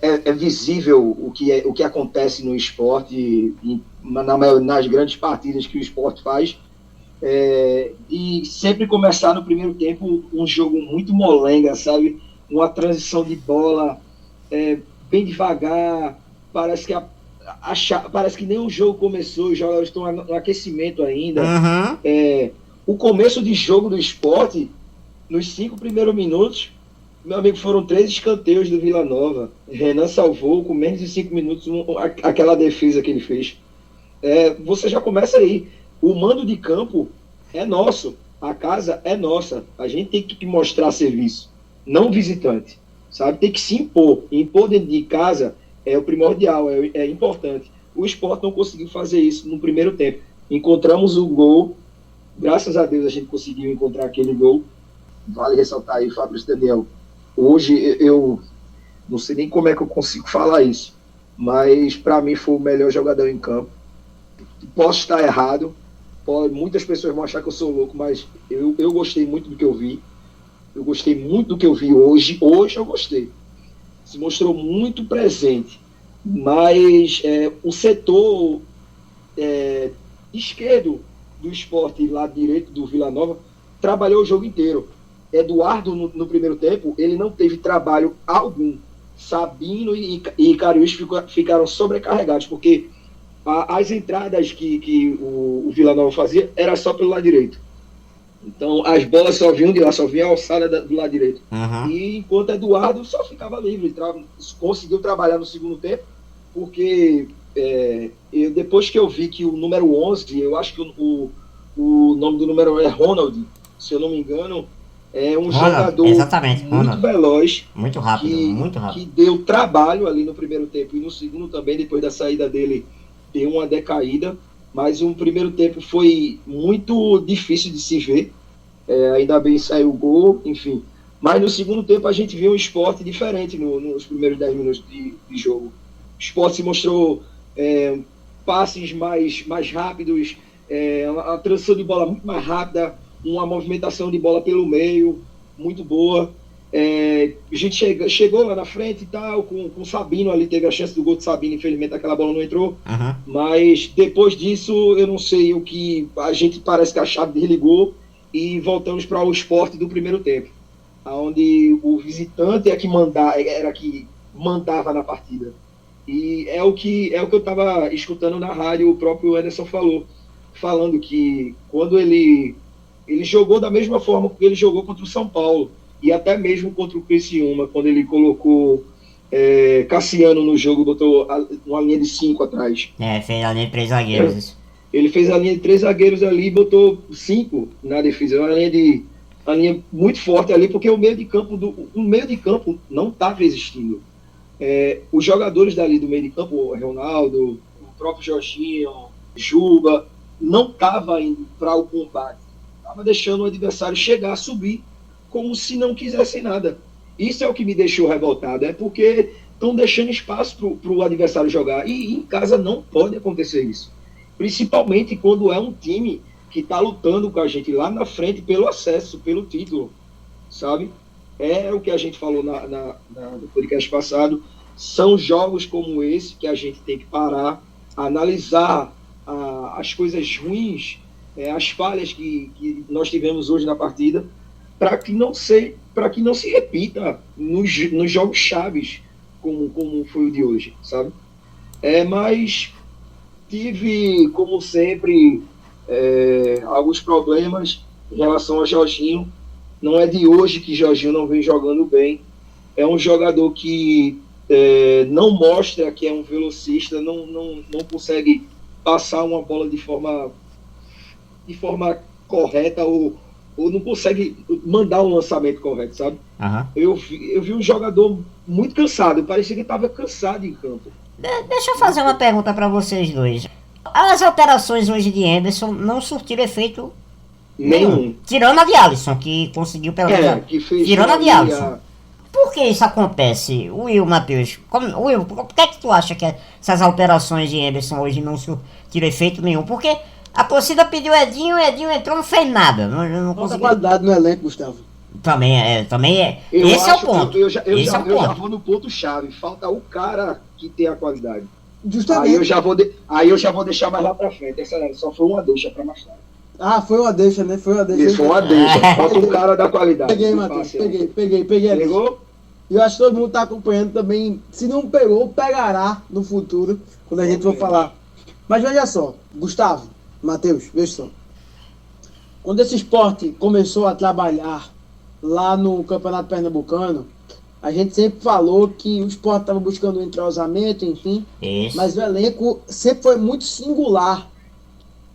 é visível o que acontece no esporte, nas grandes partidas que o esporte faz. E sempre começar no primeiro tempo um jogo muito molenga, sabe? Uma transição de bola bem devagar, parece que nem o jogo começou, os jogadores estão no aquecimento ainda. Uhum. O começo de jogo do esporte, nos 5 primeiros minutos, meu amigo, foram 3 escanteios do Vila Nova. Renan salvou com menos de 5 minutos aquela defesa que ele fez. Você já começa aí. O mando de campo é nosso. A casa é nossa. A gente tem que mostrar serviço, não visitante. Sabe? Tem que se impor. Impor dentro de casa é o primordial, é importante. O Sport não conseguiu fazer isso no primeiro tempo. Encontramos o gol. Graças a Deus a gente conseguiu encontrar aquele gol. Vale ressaltar aí, Fabrício Daniel. Hoje eu não sei nem como é que eu consigo falar isso, mas para mim foi o melhor jogador em campo. Posso estar errado, muitas pessoas vão achar que eu sou louco, mas eu gostei muito do que eu vi. Eu gostei muito do que eu vi hoje. Hoje eu gostei. Se mostrou muito presente, mas o setor esquerdo do Sport, lado direito do Vila Nova, trabalhou o jogo inteiro. Eduardo, no primeiro tempo, ele não teve trabalho algum. Sabino e Cariús ficaram sobrecarregados, porque as entradas que o Vila Nova fazia era só pelo lado direito. Então, as bolas só vinham de lá, só vinha a alçada do lado direito. Uhum. E enquanto Eduardo só ficava livre, conseguiu trabalhar no segundo tempo, porque depois que eu vi que o número 11, eu acho que o nome do número é Ronald, se eu não me engano, é um jogador muito veloz, muito rápido, que deu trabalho ali no primeiro tempo e no segundo também, depois da saída dele, deu uma decaída, mas o primeiro tempo foi muito difícil de se ver, ainda bem saiu o gol, enfim. Mas no segundo tempo a gente viu um esporte diferente nos primeiros 10 minutos de jogo. O esporte se mostrou passes mais rápidos, a transição de bola muito mais rápida, uma movimentação de bola pelo meio muito boa. A gente chegou lá na frente e tal, com o Sabino ali, teve a chance do gol de Sabino, infelizmente aquela bola não entrou. Uhum. Mas depois disso, eu não sei o que, a gente parece que a chave desligou e voltamos para o esporte do primeiro tempo, onde o visitante era que mandava na partida. E é o que eu estava escutando na rádio, o próprio Ederson falando que quando ele jogou da mesma forma que ele jogou contra o São Paulo, e até mesmo contra o Criciúma, quando ele colocou Cassiano no jogo, botou uma linha de 5 atrás. Fez a linha de 3 zagueiros. Ele fez a linha de 3 zagueiros ali e botou 5 na defesa. Uma linha muito forte ali, porque o meio de campo não estava existindo. os jogadores dali do meio de campo, o Ronaldo, o próprio Jorginho, Juba, não estava indo para o combate, estava deixando o adversário chegar, subir, como se não quisessem nada. Isso é o que me deixou revoltado, é porque estão deixando espaço para o adversário jogar, e em casa não pode acontecer isso, principalmente quando é um time que está lutando com a gente lá na frente pelo acesso, pelo título, sabe? É o que a gente falou no podcast passado, são jogos como esse que a gente tem que parar, analisar as coisas ruins, as falhas que nós tivemos hoje na partida, para que não se repita nos jogos chaves, como foi o de hoje, sabe? Mas tive, como sempre, alguns problemas em relação a Jorginho. Não é de hoje que Jorginho não vem jogando bem. É um jogador que não mostra que é um velocista, não consegue passar uma bola de forma correta ou não consegue mandar um lançamento correto, sabe? Uhum. Eu vi um jogador muito cansado, parecia que estava cansado em campo. Deixa eu fazer uma pergunta para vocês dois. As alterações hoje de Henderson não surtiram efeito nenhum. Tirando a de Alisson, que conseguiu pelo menos. Tirando a de Alisson. Por que isso acontece? Will, Matheus, Will, por que é que tu acha que essas alterações de Henderson hoje não surtiram efeito nenhum? Porque a torcida pediu Edinho entrou, não fez nada. Não conseguiu. Qualidade no elenco, Gustavo. Também é. Esse é o ponto. Eu já vou no ponto-chave. Falta o cara que tem a qualidade. Justamente. Aí eu já vou deixar mais lá pra frente. Essa só foi uma deixa pra mais tarde. Foi uma deixa, né? Foi uma deixa. Isso, foi uma deixa. Falta o cara da qualidade. Peguei, Matheus. Peguei. Pegou? E eu acho que todo mundo tá acompanhando também. Se não pegou, pegará no futuro, quando a gente for falar. Mas veja só, Gustavo, Matheus, veja só. Quando esse esporte começou a trabalhar lá no Campeonato Pernambucano, a gente sempre falou que o esporte estava buscando um entrosamento, enfim. Isso. Mas o elenco sempre foi muito singular.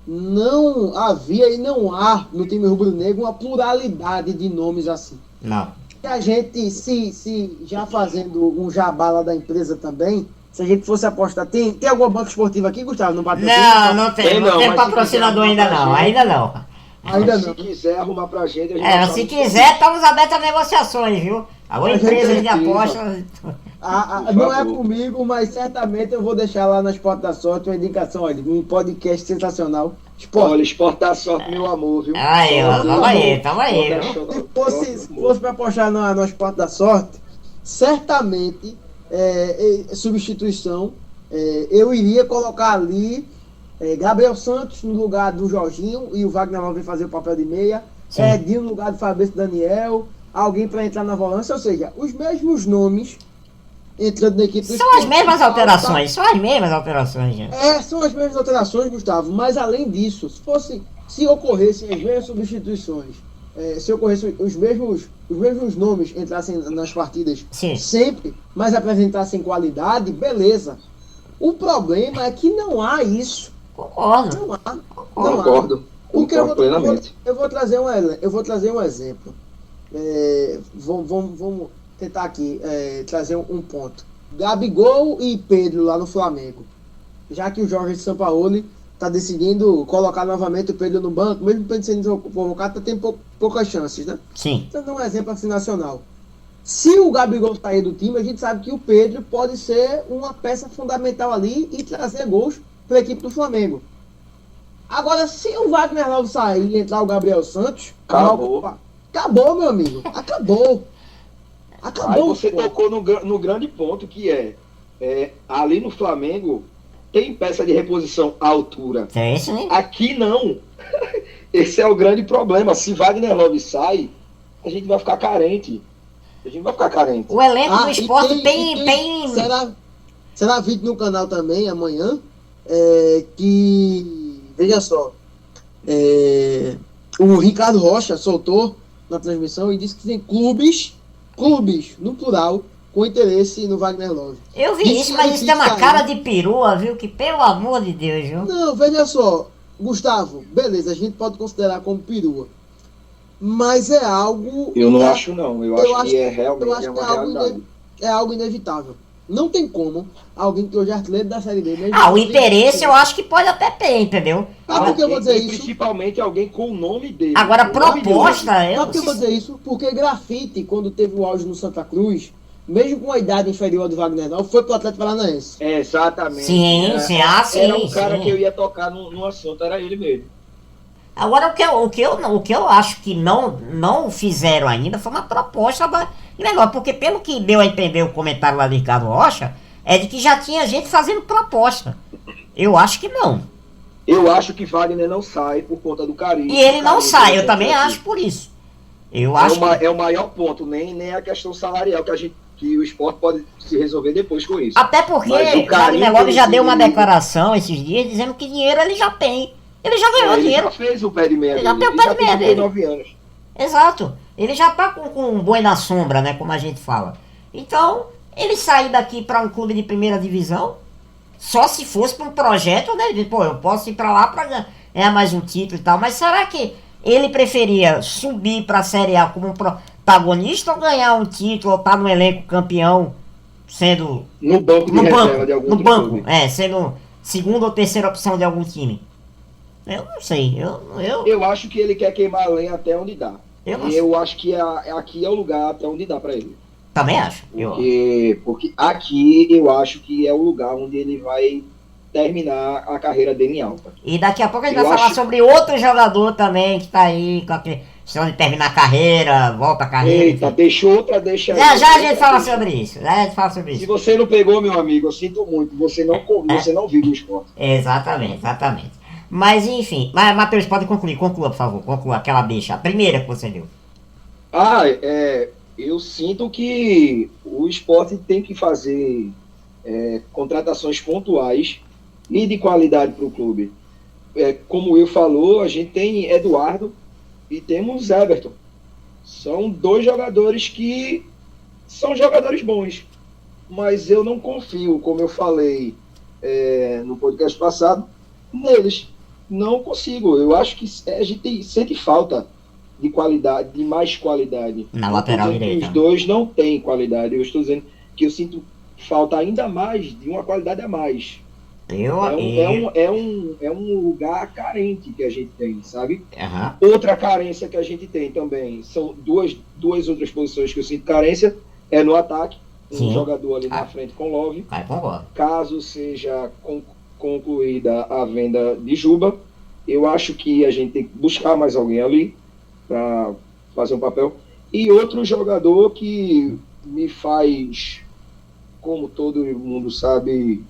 Não havia e não há no time rubro-negro uma pluralidade de nomes assim. Não. E a gente, se já fazendo um jabá lá da empresa também, se a gente fosse apostar, tem alguma banca esportiva aqui, Gustavo? Não tem. Não tem patrocinador ainda não. Ainda não. Se quiser arrumar pra gente, a gente se quiser, estamos abertos a negociações, viu? Alguma empresa de aposta. Não é comigo, mas certamente eu vou deixar lá na Esporte da Sorte uma indicação, olha, um podcast sensacional. Olha, Esporte da Sorte, meu amor, viu? Tamo aí. Se fosse para apostar no Esporte da Sorte, certamente, substituição, eu iria colocar ali Gabriel Santos no lugar do Jorginho e o Wagner vai fazer o papel de meia, Edinho no lugar do Fabrício Daniel, alguém para entrar na volância, ou seja, os mesmos nomes entrando na equipe do São as mesmas alterações, São as mesmas alterações, Gustavo, mas além disso, se ocorressem as mesmas substituições, se ocorressem os mesmos nomes entrassem nas partidas sempre, mas apresentassem qualidade, beleza. O problema é que não há isso. Concordo. Concordo plenamente. Eu vou trazer um exemplo. Vamos tentar aqui trazer um ponto. Gabigol e Pedro lá no Flamengo. Já que o Jorge Sampaoli está decidindo colocar novamente o Pedro no banco, mesmo o Pedro sendo convocado, tem poucas chances, né? Sim. Então, dá um exemplo assim nacional. Se o Gabigol sair do time, a gente sabe que o Pedro pode ser uma peça fundamental ali e trazer gols para a equipe do Flamengo. Agora, se o Wagner Love sair e entrar o Gabriel Santos, acabou, meu amigo. Acabou. Aí você tocou no grande ponto que ali no Flamengo tem peça de reposição à altura. É isso, né? Aqui não. Esse é o grande problema. Se Wagner Love sai, a gente vai ficar carente. O elenco do esporte tem... Será vídeo no canal também amanhã que, veja só, o Ricardo Rocha soltou na transmissão e disse que tem clubes no plural com interesse no Wagner Love. Eu vi isso, mas isso tem uma cara de perua, viu? Que pelo amor de Deus, viu? Não, veja só, Gustavo, beleza, a gente pode considerar como perua, mas é algo... Eu não acho não, eu acho que é realmente uma realidade. É algo inevitável. Não tem como alguém que hoje é artilheiro da Série B mesmo. O interesse eu acho que pode até ter, entendeu? Sabe por que eu vou dizer isso? Principalmente alguém com o nome dele. Agora, O nome proposta... Sabe por que eu vou dizer isso? Porque Grafite, quando teve o auge no Santa Cruz, mesmo com a idade inferior ao de Wagner Love, foi pro Atlético Paranaense. Exatamente. Sim, era um cara que eu ia tocar no assunto, era ele mesmo. Agora, o que eu acho que não fizeram ainda foi uma proposta melhor, porque pelo que deu a entender o comentário lá do Ricardo Rocha, é de que já tinha gente fazendo proposta. Eu acho que não. Eu acho que Wagner não sai por conta do carinho. E ele não sai, eu também acho por isso. Eu acho é o maior ponto, nem a questão salarial que o Sport pode se resolver depois com isso. Até porque Wagner Love já deu uma declaração esses dias dizendo que dinheiro ele já tem. Ele já ganhou dinheiro. Ele já fez o pé de meia. Ele já tem o pé de meia dele. 9 anos. Exato. Ele já tá com um boi na sombra, né? Como a gente fala. Então, ele sair daqui para um clube de primeira divisão, só se fosse para um projeto, né? Pô, eu posso ir para lá para ganhar mais um título e tal. Mas será que ele preferia subir para a Série A como um protagonista ou ganhar um título ou estar no elenco campeão, sendo... No banco de reserva de algum clube. Sendo segunda ou terceira opção de algum time. Eu não sei. Eu acho que ele quer queimar a lenha até onde dá. Eu acho que aqui é o lugar até onde dá pra ele. Também acho. Porque aqui eu acho que é o lugar onde ele vai terminar a carreira dele em alta. E daqui a pouco a gente vai falar sobre outro jogador também que tá aí com a questão de terminar a carreira, volta a carreira. Eita, deixa Já a gente fala sobre isso. Se você não pegou, meu amigo, eu sinto muito. Você não vive o esporte. Exatamente. Mas enfim, Matheus, pode concluir, conclua, por favor, conclua aquela deixa, a primeira que você viu. Eu sinto que o esporte tem que fazer contratações pontuais e de qualidade para o clube. Como o Will falou, a gente tem Eduardo e temos Everton. São dois jogadores que são jogadores bons, mas eu não confio, como eu falei no podcast passado, neles. Não consigo. Eu acho que a gente sente falta de qualidade, de mais qualidade. Na lateral direita. Os dois não têm qualidade. Eu estou dizendo que eu sinto falta ainda mais de uma qualidade a mais. É um lugar carente que a gente tem, sabe? Uhum. Outra carência que a gente tem também são duas outras posições que eu sinto carência. É no ataque. Um jogador ali na frente com Love. Caso seja concluída a venda de Juba, eu acho que a gente tem que buscar mais alguém ali para fazer um papel. E outro jogador que me faz, como todo mundo sabe,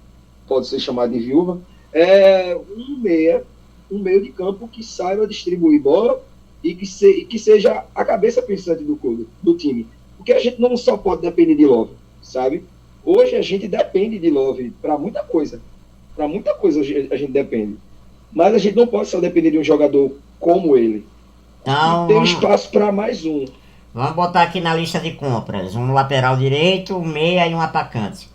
pode ser chamado de viúva, é um meio de campo que saiba distribuir bola e que seja a cabeça pensante do clube, do time. Porque a gente não só pode depender de Love, sabe? Hoje a gente depende de Love para muita coisa. Para muita coisa a gente depende. Mas a gente não pode só depender de um jogador como ele. Então, tem espaço para mais um. Vamos botar aqui na lista de compras. Um lateral direito, um meia e um atacante.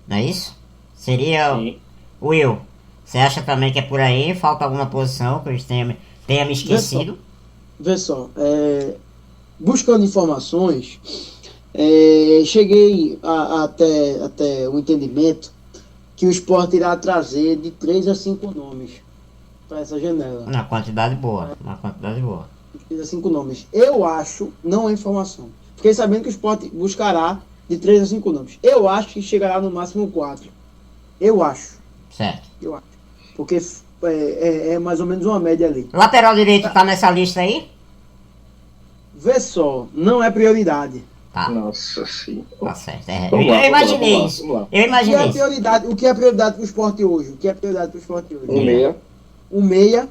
Não é isso? Seria... Sim. Will, você acha também que é por aí? Falta alguma posição que eu tenha me esquecido? Vê só. Buscando informações, cheguei até o entendimento que o Sport irá trazer de 3 a 5 nomes para essa janela. Uma quantidade boa. 3 a 5 nomes. Eu acho, não é informação. Fiquei sabendo que o Sport buscará de 3 a 5 nomes. Eu acho que chegará no máximo 4. Eu acho. Certo. Eu acho. Porque é mais ou menos uma média ali. Lateral direito tá nessa lista aí? Vê só, não é prioridade. Tá. Nossa senhora. Tá certo. Eu imaginei isso. Eu imaginei isso. O que é prioridade para o esporte hoje? Um meia,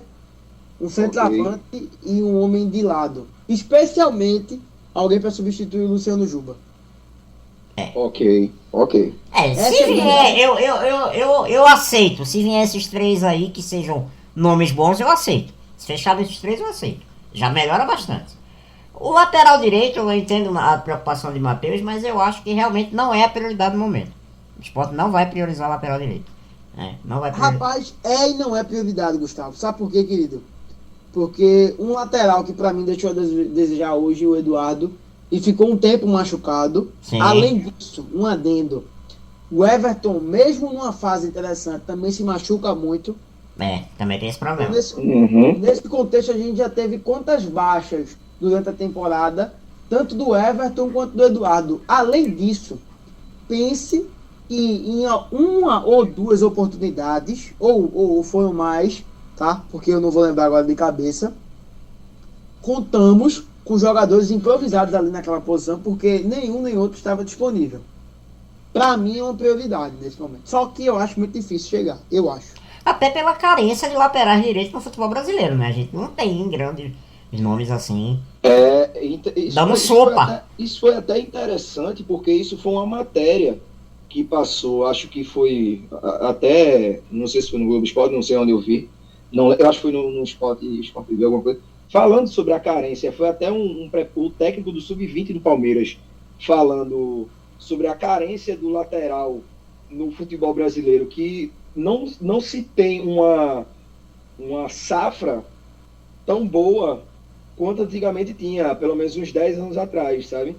um centroavante e um homem de lado. Especialmente alguém para substituir o Luciano Juba. Ok. Se vier, eu aceito. Se vier esses 3 aí que sejam nomes bons, eu aceito. Se fechar esses 3, eu aceito. Já melhora bastante. O lateral direito, eu entendo a preocupação de Matheus, mas eu acho que realmente não é a prioridade no momento. O Sport não vai priorizar o lateral direito. Não vai priorizar. Rapaz, e não é prioridade, Gustavo. Sabe por quê, querido? Porque um lateral que pra mim deixou a desejar hoje, o Eduardo, e ficou um tempo machucado. Sim. Além disso, um adendo. O Everton, mesmo numa fase interessante, também se machuca muito. Também tem esse problema. Nesse contexto, a gente já teve quantas baixas durante a temporada, tanto do Everton quanto do Eduardo. Além disso, pense que em uma ou duas oportunidades, ou foram mais, tá? Porque eu não vou lembrar agora de cabeça, contamos com jogadores improvisados ali naquela posição, porque nenhum nem outro estava disponível. Para mim é uma prioridade nesse momento. Só que eu acho muito difícil chegar, eu acho. Até pela carência de laterais direitos no futebol brasileiro, né? A gente não tem grandes nomes assim. Dando sopa. Isso foi até interessante, porque isso foi uma matéria que passou, acho que foi até, não sei se foi no Globo Esporte, não sei onde eu vi, não, eu acho que foi no Sport TV, alguma coisa, falando sobre a carência. Foi até o técnico do Sub-20 do Palmeiras falando sobre a carência do lateral no futebol brasileiro, que não se tem uma safra tão boa quanto antigamente tinha, pelo menos uns 10 anos atrás, sabe?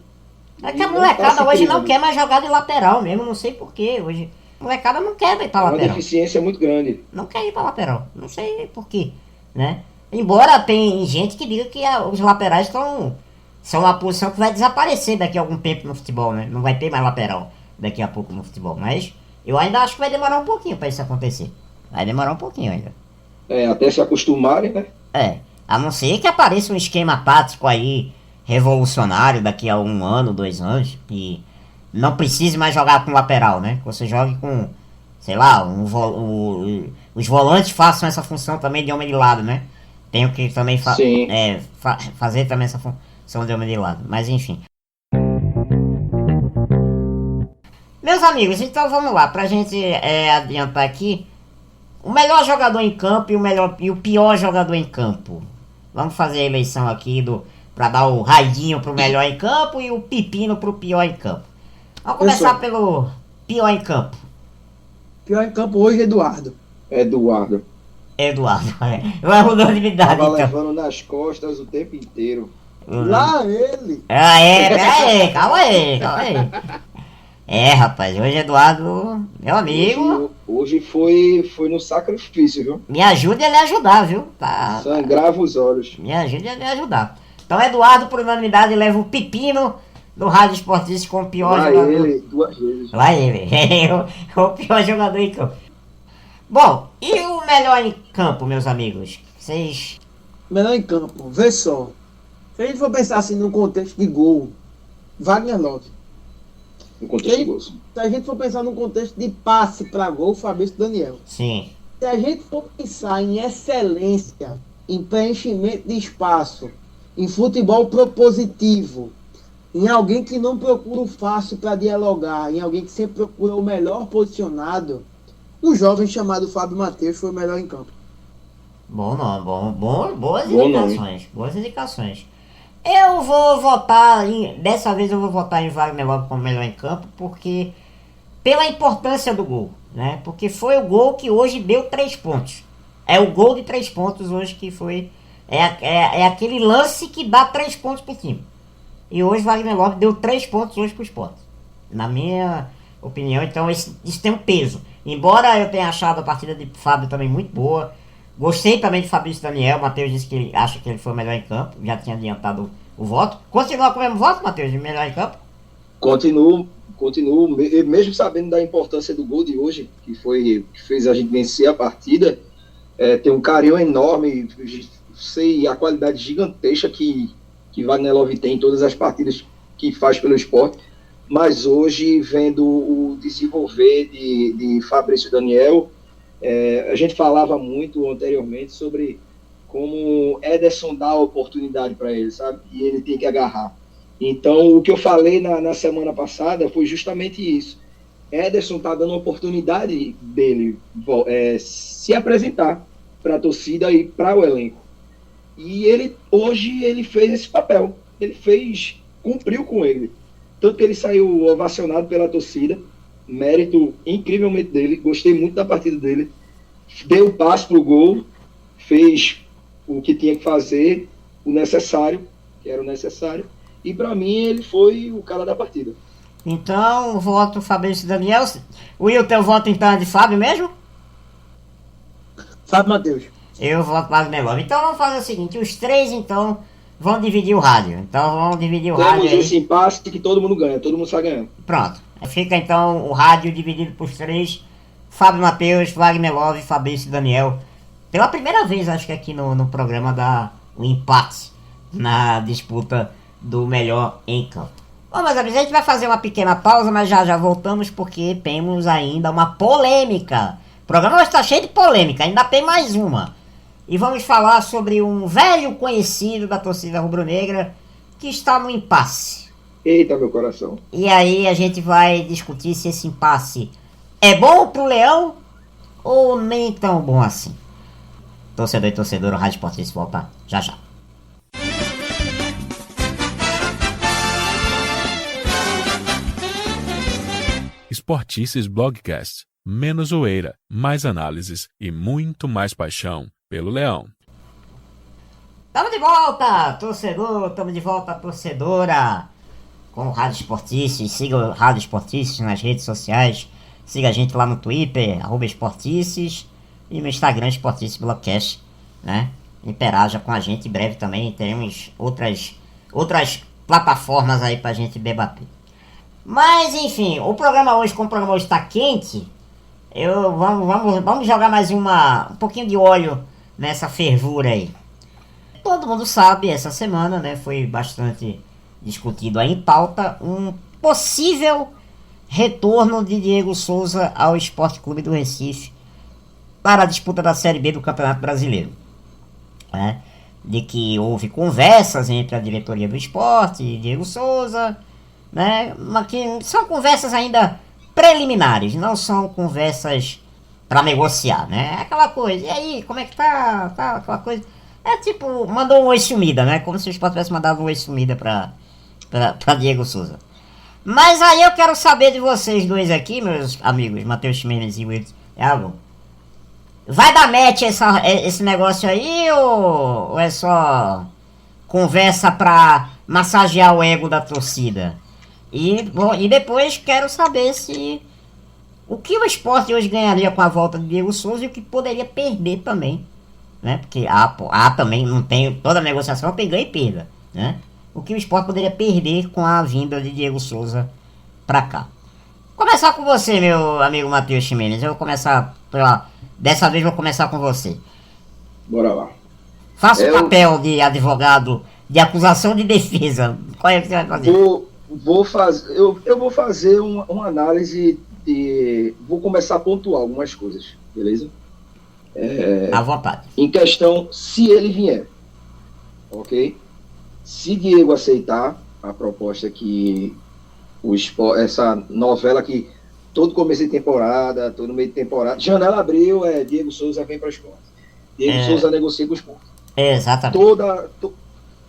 É que a molecada hoje não quer mais jogar de lateral mesmo, não sei porquê. Hoje a molecada não quer ir pra lateral. Uma deficiência muito grande. Não quer ir pra lateral, não sei porquê, né? Embora tem gente que diga que os laterais são uma posição que vai desaparecer daqui a algum tempo no futebol, né? Não vai ter mais lateral daqui a pouco no futebol, mas eu ainda acho que vai demorar um pouquinho pra isso acontecer. Vai demorar um pouquinho ainda. Até se acostumarem, né? A não ser que apareça um esquema tático aí revolucionário daqui a 1 ano, 2 anos, e não precise mais jogar com lateral, né? Que você jogue com, sei lá, os volantes façam essa função também de homem de lado, né? Tenho que também fazer também essa função de homem de lado, mas enfim. Meus amigos, então vamos lá, pra gente adiantar aqui, o melhor jogador em campo e o pior jogador em campo. Vamos fazer a eleição aqui pra dar o raidinho pro melhor em campo e o pepino pro pior em campo. Vamos começar pelo pior em campo. Pior em campo hoje, Eduardo. Vai mudar a unanimidade, Tava então. levando nas costas o tempo inteiro. Lá ele. Peraí, calma aí. Rapaz, hoje Eduardo, meu amigo. Hoje foi no sacrifício, viu? Me ajude a lhe ajudar, viu? Tá. Sangrava os olhos. Me ajude a lhe ajudar. Então Eduardo, por unanimidade, leva o pepino do Rádio Esportista com o pior jogador. Ele, 2 vezes. Vai ele. O pior jogador em campo. Bom, e o melhor em campo, meus amigos? Vocês. Melhor em campo, vê só. Se a gente for pensar assim no contexto de gol, Wagner Love. No contexto de gol. Se a gente for pensar no contexto de passe para gol, Fabrício Daniel. Sim. Se a gente for pensar em excelência, em preenchimento de espaço, em futebol propositivo, em alguém que não procura o fácil para dialogar, em alguém que sempre procura o melhor posicionado, um jovem chamado Fábio Matheus foi o melhor em campo. Bom nome, boas indicações. Boas indicações. Eu vou votar dessa vez eu vou votar em Wagner Love como melhor em campo, porque pela importância do gol, né? Porque foi o gol que hoje deu 3 pontos. É o gol de 3 pontos hoje que foi. É aquele lance que dá 3 pontos pro time. E hoje Wagner Love deu 3 pontos hoje pro Sport. Na minha opinião, então isso tem um peso. Embora eu tenha achado a partida de Fábio também muito boa. Gostei também de Fabrício Daniel. O Matheus disse que ele acha que ele foi o melhor em campo. Já tinha adiantado o voto. Continua com o mesmo voto, Matheus, de melhor em campo? Continuo, mesmo sabendo da importância do gol de hoje, que fez a gente vencer a partida. Tem um carinho enorme, sei a qualidade gigantesca que Wagner Love tem em todas as partidas que faz pelo Sport. Mas hoje, vendo o desenvolver de Fabrício Daniel, a gente falava muito anteriormente sobre como Ederson dá a oportunidade para ele, sabe? E ele tem que agarrar. Então, o que eu falei na semana passada foi justamente isso. Ederson está dando a oportunidade dele se apresentar para a torcida e para o elenco. E hoje ele fez esse papel. Cumpriu com ele. Tanto que ele saiu ovacionado pela torcida. Mérito incrivelmente dele. Gostei muito da partida dele. Deu o passe pro gol. Fez o que tinha que fazer. O necessário. Que era o necessário. E para mim ele foi o cara da partida. Então, voto Fabrício Daniel. Will, teu voto então é de Fábio mesmo? Fábio Matheus. Eu voto Wagner Love. Então vamos fazer o seguinte, os três então vão dividir o rádio. Então vamos dividir o rádio Temos aí. esse impasse que todo mundo ganha, todo mundo sai ganhando. Pronto. Fica então o rádio dividido por três. Fábio Matheus, Wagner Love, Fabrício Daniel. Pela primeira vez, acho que aqui no programa dá um empate na disputa do melhor em campo. Bom, meus amigos, a gente vai fazer uma pequena pausa, mas já voltamos porque temos ainda uma polêmica. O programa está cheio de polêmica, ainda tem mais uma. E vamos falar sobre um velho conhecido da torcida rubro-negra que está no impasse. Eita, meu coração. E aí a gente vai discutir se esse impasse é bom pro Leão ou nem tão bom assim. Torcedor e torcedora, o Rádio Esportista volta já. Esportices Blogcast. Menos zoeira, mais análises e muito mais paixão pelo Leão. Tamo de volta, torcedor, tamo de volta, torcedora, com o Rádio Esportices. Siga o Rádio Esportices nas redes sociais. Siga a gente lá no Twitter, @Esportices, e no Instagram, Esportices Blogcast, né? Interaja com a gente, em breve também teremos outras plataformas aí pra gente debater. Mas enfim, o programa hoje, como o programa hoje tá quente, vamos jogar mais um pouquinho de óleo nessa fervura aí. Todo mundo sabe, essa semana, né, foi bastante discutido aí em pauta um possível retorno de Diego Souza ao Sport Clube do Recife para a disputa da Série B do Campeonato Brasileiro, né? De que houve conversas entre a diretoria do esporte e Diego Souza, né? Mas que são conversas ainda preliminares, não são conversas para negociar, né? É aquela coisa, e aí, como é que tá aquela coisa. É tipo, mandou um oi sumida, né? Como se o esporte tivesse mandado um oi sumida pra Diego Souza. Mas aí eu quero saber de vocês dois aqui, meus amigos, Matheus Ximenes e Wilton Thiago. Vai dar match esse negócio aí ou é só conversa pra massagear o ego da torcida? E depois quero saber o que o esporte hoje ganharia com a volta de Diego Souza e o que poderia perder também, né? Porque também não tem, toda negociação tem ganho e perda, né? O que o esporte poderia perder com a vinda de Diego Souza pra cá. Começar com você, meu amigo Matheus Ximenes. Eu vou começar dessa vez vou começar com você. Bora lá. Faça o papel de advogado de acusação de defesa. Qual é que você vai fazer? Eu vou fazer uma análise vou começar a pontuar algumas coisas, beleza? À vontade. Em questão, se ele vier, ok? Se Diego aceitar a proposta que essa novela que todo começo de temporada, todo meio de temporada, janela abriu, Diego Souza vem para o esporte. Diego Souza negocia com o esporte. Exatamente.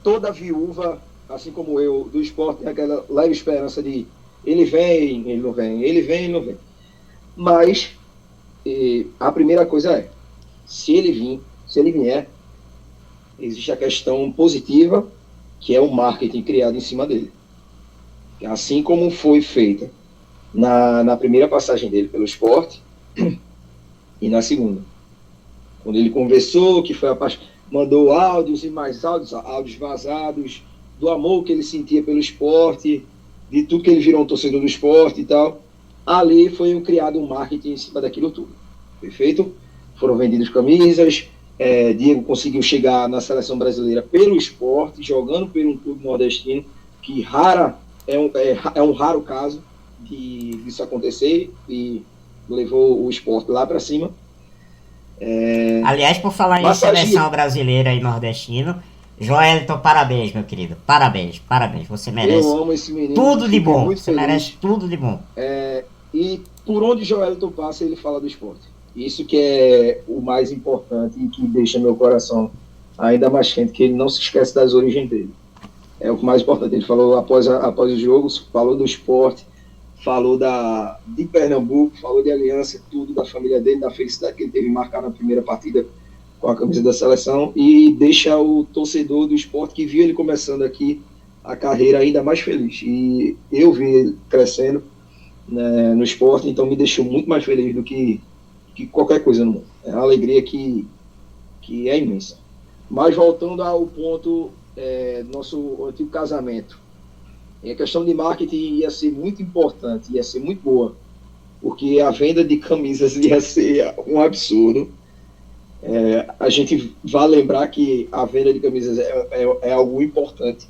Toda viúva, assim como eu, do esporte, tem aquela leve esperança de ele vem, ele não vem, ele vem, ele não vem. Mas a primeira coisa se ele vier, existe a questão positiva, que é o marketing criado em cima dele. Assim como foi feita na primeira passagem dele pelo esporte e na segunda. Quando ele conversou, que foi mandou áudios e mais áudios vazados, do amor que ele sentia pelo esporte, de tudo que ele virou um torcedor do esporte e tal. Ali foi criado um marketing em cima daquilo tudo. Perfeito? Foram vendidas camisas, Diego conseguiu chegar na seleção brasileira pelo esporte, jogando por um clube nordestino, que é um raro caso disso acontecer, e levou o esporte lá para cima. Aliás, por falar em seleção brasileira e nordestino, Joelton, parabéns, meu querido. Parabéns. Você merece. Eu amo esse menino. Tudo de bom. Você merece tudo de bom. E por onde Joelton passa, ele fala do esporte. Isso que é o mais importante e que deixa meu coração ainda mais quente, que ele não se esquece das origens dele. É o mais importante. Ele falou após o jogo, falou do esporte, falou de Pernambuco, falou de Aliança, tudo da família dele, da felicidade que ele teve em marcar na primeira partida com a camisa da seleção, e deixa o torcedor do esporte que viu ele começando aqui a carreira ainda mais feliz. E eu vi ele crescendo, né, no esporte, então me deixou muito mais feliz do que qualquer coisa no mundo. É uma alegria que é imensa. Mas voltando ao ponto do nosso antigo casamento, a questão de marketing ia ser muito importante, ia ser muito boa, porque a venda de camisas ia ser um absurdo. A gente vai lembrar que a venda de camisas é algo importante.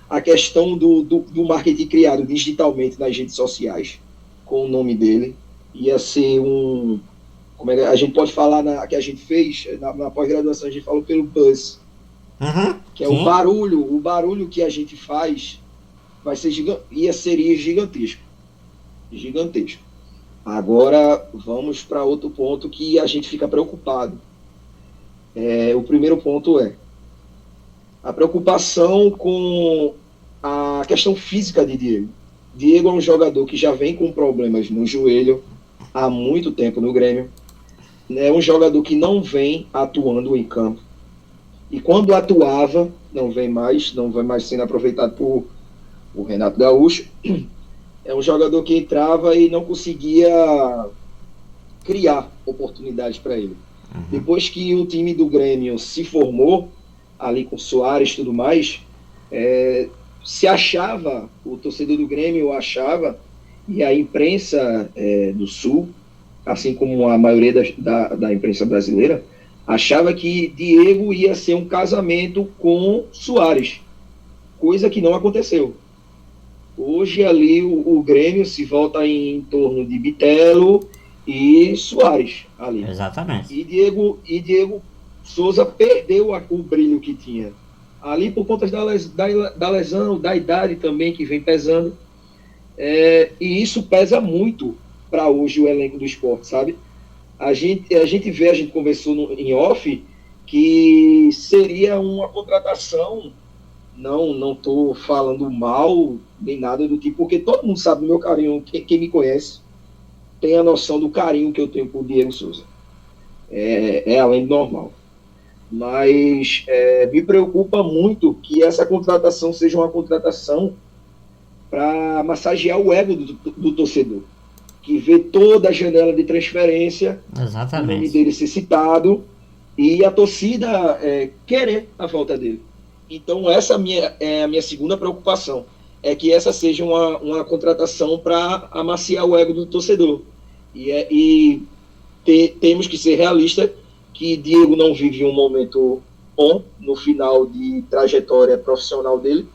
A questão do marketing criado digitalmente nas redes sociais, com o nome dele, ia ser como a gente pode falar que a gente fez na pós-graduação, a gente falou pelo buzz, que é sim. O barulho que a gente faz seria gigantesco. Agora vamos para outro ponto que a gente fica preocupado. O primeiro ponto é a preocupação com a questão física de Diego. Diego é um jogador que já vem com problemas no joelho há muito tempo no Grêmio. É um jogador que não vem atuando em campo. E quando atuava, não vem mais sendo aproveitado por o Renato Gaúcho. É um jogador que entrava e não conseguia criar oportunidades para ele. Depois que o time do Grêmio se formou, ali com Soares e tudo mais, se achava, o torcedor do Grêmio achava, e a imprensa do Sul, assim como a maioria da imprensa brasileira, achava que Diego ia ser um casamento com Soares, coisa que não aconteceu. Hoje ali o Grêmio se volta em torno de Bitelo e Soares ali. Exatamente. E Diego Souza perdeu o brilho que tinha ali por conta da lesão, da idade também que vem pesando, e isso pesa muito para hoje o elenco do Sport, sabe? A gente conversou em off que seria uma contratação, não estou falando mal nem nada do tipo, porque todo mundo sabe do meu carinho, quem me conhece tem a noção do carinho que eu tenho por Diego Souza, além do normal. Mas me preocupa muito que essa contratação seja uma contratação para massagear o ego do torcedor, que vê toda a janela de transferência, exatamente, o nome dele ser citado e a torcida querer a volta dele. Então essa é a minha segunda preocupação, é que essa seja uma contratação para amaciar o ego do torcedor. Temos que ser realistas que Diego não vive um momento bom no final de trajetória profissional dele.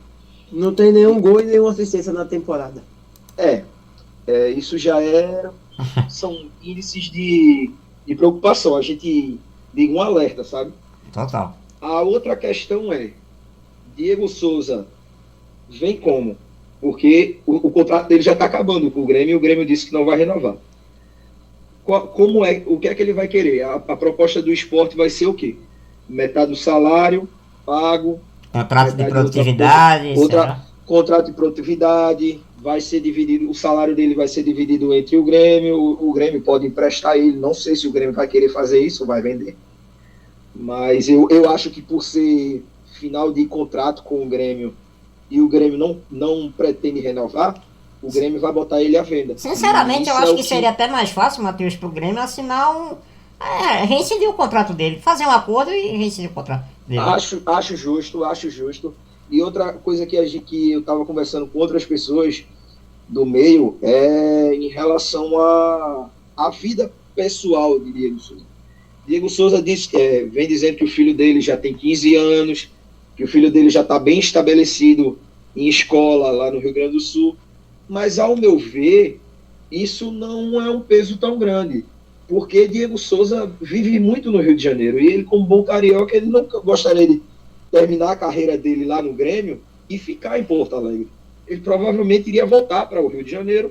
Não tem nenhum gol e nenhuma assistência na temporada. Isso já são índices de preocupação. A gente liga um alerta, sabe? Total. A outra questão Diego Souza vem como? Porque o contrato dele já está acabando com o Grêmio e o Grêmio disse que não vai renovar. O que é que ele vai querer? A proposta do Sport vai ser o quê? Metade do salário pago, contrato de produtividade, contrato de produtividade, vai ser dividido, o salário dele vai ser dividido entre o Grêmio, o Grêmio pode emprestar ele, não sei se o Grêmio vai querer fazer isso, vai vender. Mas eu acho que por ser final de contrato com o Grêmio e o Grêmio não pretende renovar, o Grêmio vai botar ele à venda. Sinceramente, eu acho que seria até mais fácil, Matheus, pro Grêmio assinar reincidir o contrato dele, fazer um acordo e reincidir o contrato dele. Acho justo. E outra coisa que eu estava conversando com outras pessoas do meio em relação à vida pessoal de Diego Souza. Diego Souza vem dizendo que o filho dele já tem 15 anos, que o filho dele já está bem estabelecido em escola lá no Rio Grande do Sul. Mas, ao meu ver, isso não é um peso tão grande, porque Diego Souza vive muito no Rio de Janeiro, e ele, como bom carioca, ele não gostaria de terminar a carreira dele lá no Grêmio e ficar em Porto Alegre. Ele provavelmente iria voltar para o Rio de Janeiro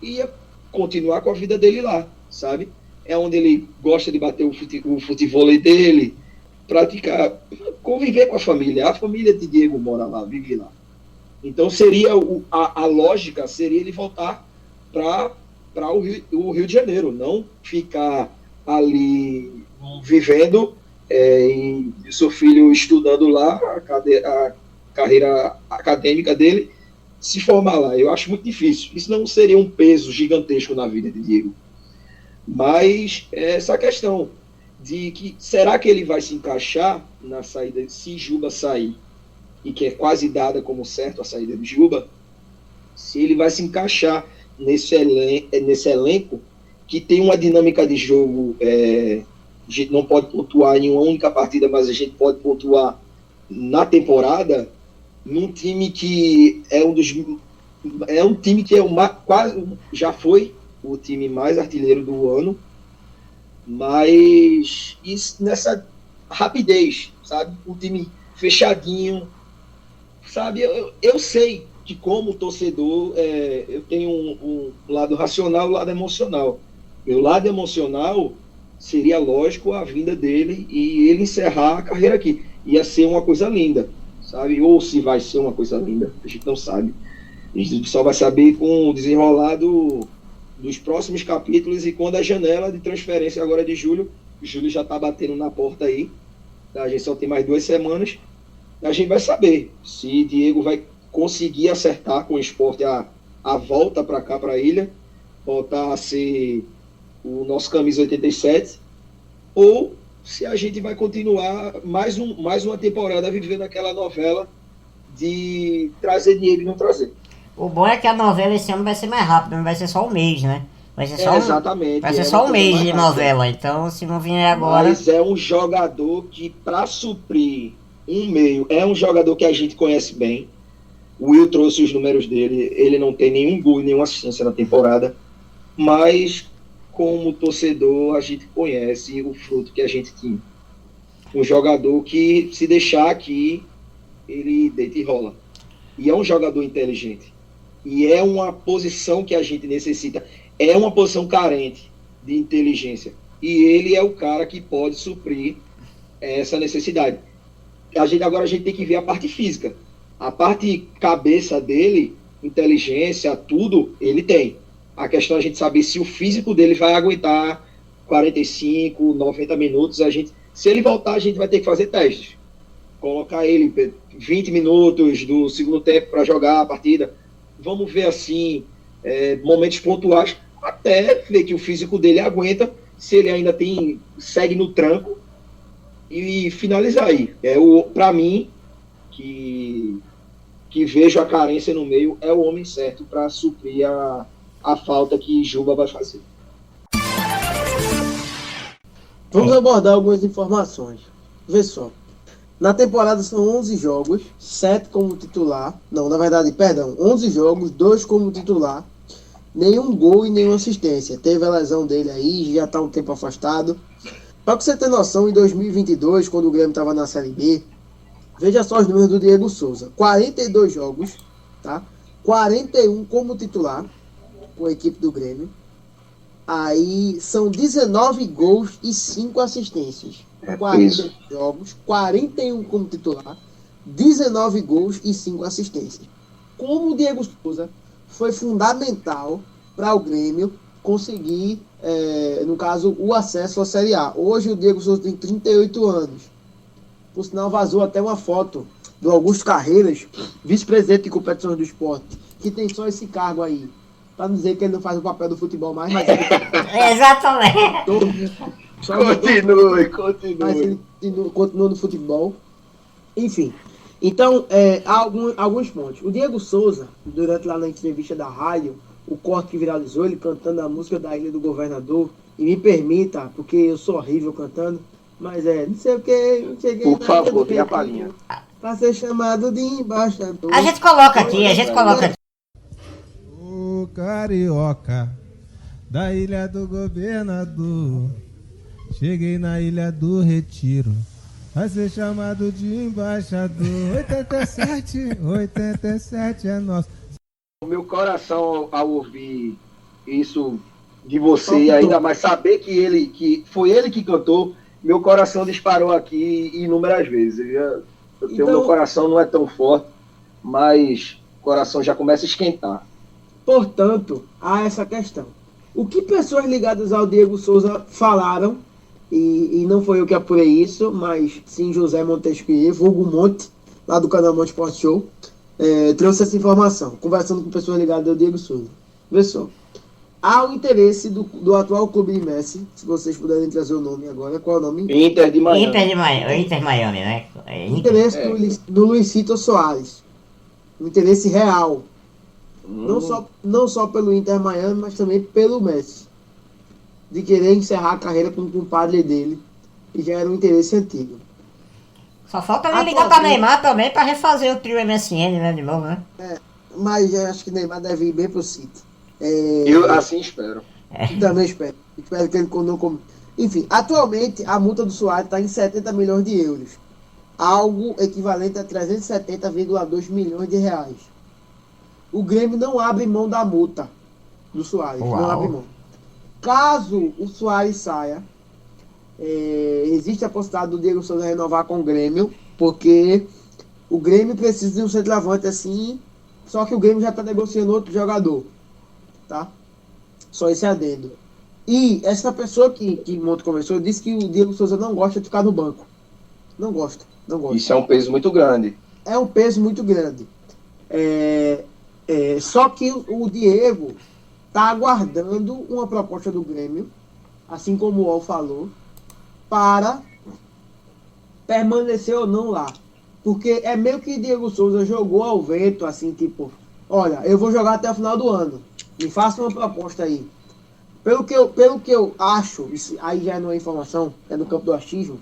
e ia continuar com a vida dele lá, sabe? É onde ele gosta de bater o futevôlei dele, praticar, conviver com a família. A família de Diego mora lá, vive lá. Então seria a lógica seria ele voltar para o Rio de Janeiro, não ficar ali vivendo e seu filho estudando lá carreira acadêmica dele, se formar lá. Eu acho muito difícil. Isso não seria um peso gigantesco na vida de Diego. Mas essa questão de que será que ele vai se encaixar na saída, se Juba sair, e que é quase dada como certo a saída de Juba, se ele vai se encaixar nesse elenco que tem uma dinâmica de jogo, a gente não pode pontuar em uma única partida, mas a gente pode pontuar na temporada, num time que é um time que quase já foi o time mais artilheiro do ano, mas isso nessa rapidez, sabe? Um time fechadinho, sabe? Eu sei que como torcedor eu tenho um lado racional e um lado emocional. Meu lado emocional seria lógico a vinda dele e ele encerrar a carreira aqui. Ia ser uma coisa linda, sabe? Ou se vai ser uma coisa linda, a gente não sabe. A gente só vai saber com o desenrolar dos próximos capítulos e quando a janela de transferência agora de julho já está batendo na porta aí, tá? A gente só tem mais 2 semanas, a gente vai saber se Diego vai conseguir acertar com o Sport a volta para cá, para a ilha, voltar a ser o nosso camisa 87, ou se a gente vai continuar mais uma temporada vivendo aquela novela de trazer Diego e não trazer. O bom é que a novela esse ano vai ser mais rápida, não vai ser só um mês, né? Vai ser só exatamente. Vai ser só um mês de novela, então se não vier agora... Mas é um jogador que, para suprir um meio, é um jogador que a gente conhece bem. O Will trouxe os números dele, ele não tem nenhum gol e nenhuma assistência na temporada, mas como torcedor a gente conhece o fruto que a gente tinha. Um jogador que, se deixar aqui, ele deita e rola. E é um jogador inteligente. E é uma posição que a gente necessita. É uma posição carente de inteligência. E ele é o cara que pode suprir essa necessidade. Agora a gente tem que ver a parte física. A parte cabeça dele, inteligência, tudo, ele tem. A questão é a gente saber se o físico dele vai aguentar 45, 90 minutos. Se ele voltar, a gente vai ter que fazer testes. Colocar ele 20 minutos do segundo tempo para jogar a partida. Vamos ver assim, momentos pontuais, até ver que o físico dele aguenta, se ele ainda segue no tranco e finalizar aí. Para mim, que vejo a carência no meio, é o homem certo para suprir a falta que Juba vai fazer. Vamos abordar algumas informações. Vê só. Na temporada são 11 jogos, 7 como titular. Não, na verdade, perdão. 11 jogos, 2 como titular. Nenhum gol e nenhuma assistência. Teve a lesão dele aí, já está um tempo afastado. Para você ter noção, em 2022, quando o Grêmio estava na Série B, veja só os números do Diego Souza. 42 jogos, tá? 41 como titular, com a equipe do Grêmio. Aí são 19 gols e 5 assistências. 40 jogos, 41 como titular, 19 gols e 5 assistências. Como o Diego Souza foi fundamental para o Grêmio conseguir, no caso, o acesso à Série A. Hoje o Diego Souza tem 38 anos. Por sinal, vazou até uma foto do Augusto Carreiras, vice-presidente de competições do esporte, que tem só esse cargo aí. Para não dizer que ele não faz o papel do futebol mais, mas ele... Exatamente. Continue. Mas ele continua no futebol. Enfim. Então, há alguns pontos. O Diego Souza, durante lá na entrevista da rádio, o corte que viralizou, ele cantando a música da Ilha do Governador, e me permita, porque eu sou horrível cantando, mas não sei o que, não cheguei... Por favor, tem a palhinha. Pra ser chamado de embaixador. A gente coloca aqui. O carioca da Ilha do Governador, cheguei na Ilha do Retiro, vai ser chamado de embaixador. 87 é nosso. O meu coração, ao ouvir isso de você, ainda mais saber que foi ele que cantou, meu coração disparou aqui inúmeras vezes. Meu coração não é tão forte, mas o coração já começa a esquentar. Portanto, há essa questão. O que pessoas ligadas ao Diego Souza falaram, e não foi eu que apurei isso, mas sim José Montesquieu, vulgo Monte, lá do canal Monte Sport Show, trouxe essa informação, conversando com pessoas ligadas ao Diego Souza. Vê só. Há o interesse do atual clube de Messi, se vocês puderem trazer o nome agora, qual é o nome? Inter de Miami. Inter Miami, né? O interesse do Luisito Soares. O interesse real. Não só pelo Inter Miami, mas também pelo Messi. De querer encerrar a carreira com o compadre dele, que já era um interesse antigo. Só falta ele ligar pra Neymar também pra refazer o trio MSN, né, de novo, né? Mas eu acho que Neymar deve ir bem pro City. Eu assim espero. Eu também espero. Espero que ele não... Enfim, atualmente a multa do Suárez está em 70 milhões de euros. Algo equivalente a 370,2 milhões de reais. O Grêmio não abre mão da multa do Suárez. Uau. Não abre mão. Caso o Suárez saia, existe a possibilidade do Diego Souza renovar com o Grêmio, porque o Grêmio precisa de um centroavante assim, só que o Grêmio já está negociando outro jogador. Tá? Só esse adendo. E essa pessoa que Monte conversou disse que o Diego Souza não gosta de ficar no banco. Não gosta. Isso é um peso muito grande. É um peso muito grande. Só que o Diego está aguardando uma proposta do Grêmio, assim como o Al falou, para permanecer ou não lá. Porque é meio que Diego Souza jogou ao vento, assim, tipo, olha, eu vou jogar até o final do ano. Me faça uma proposta aí. Pelo que eu acho, isso aí já não é informação, é no campo do achismo,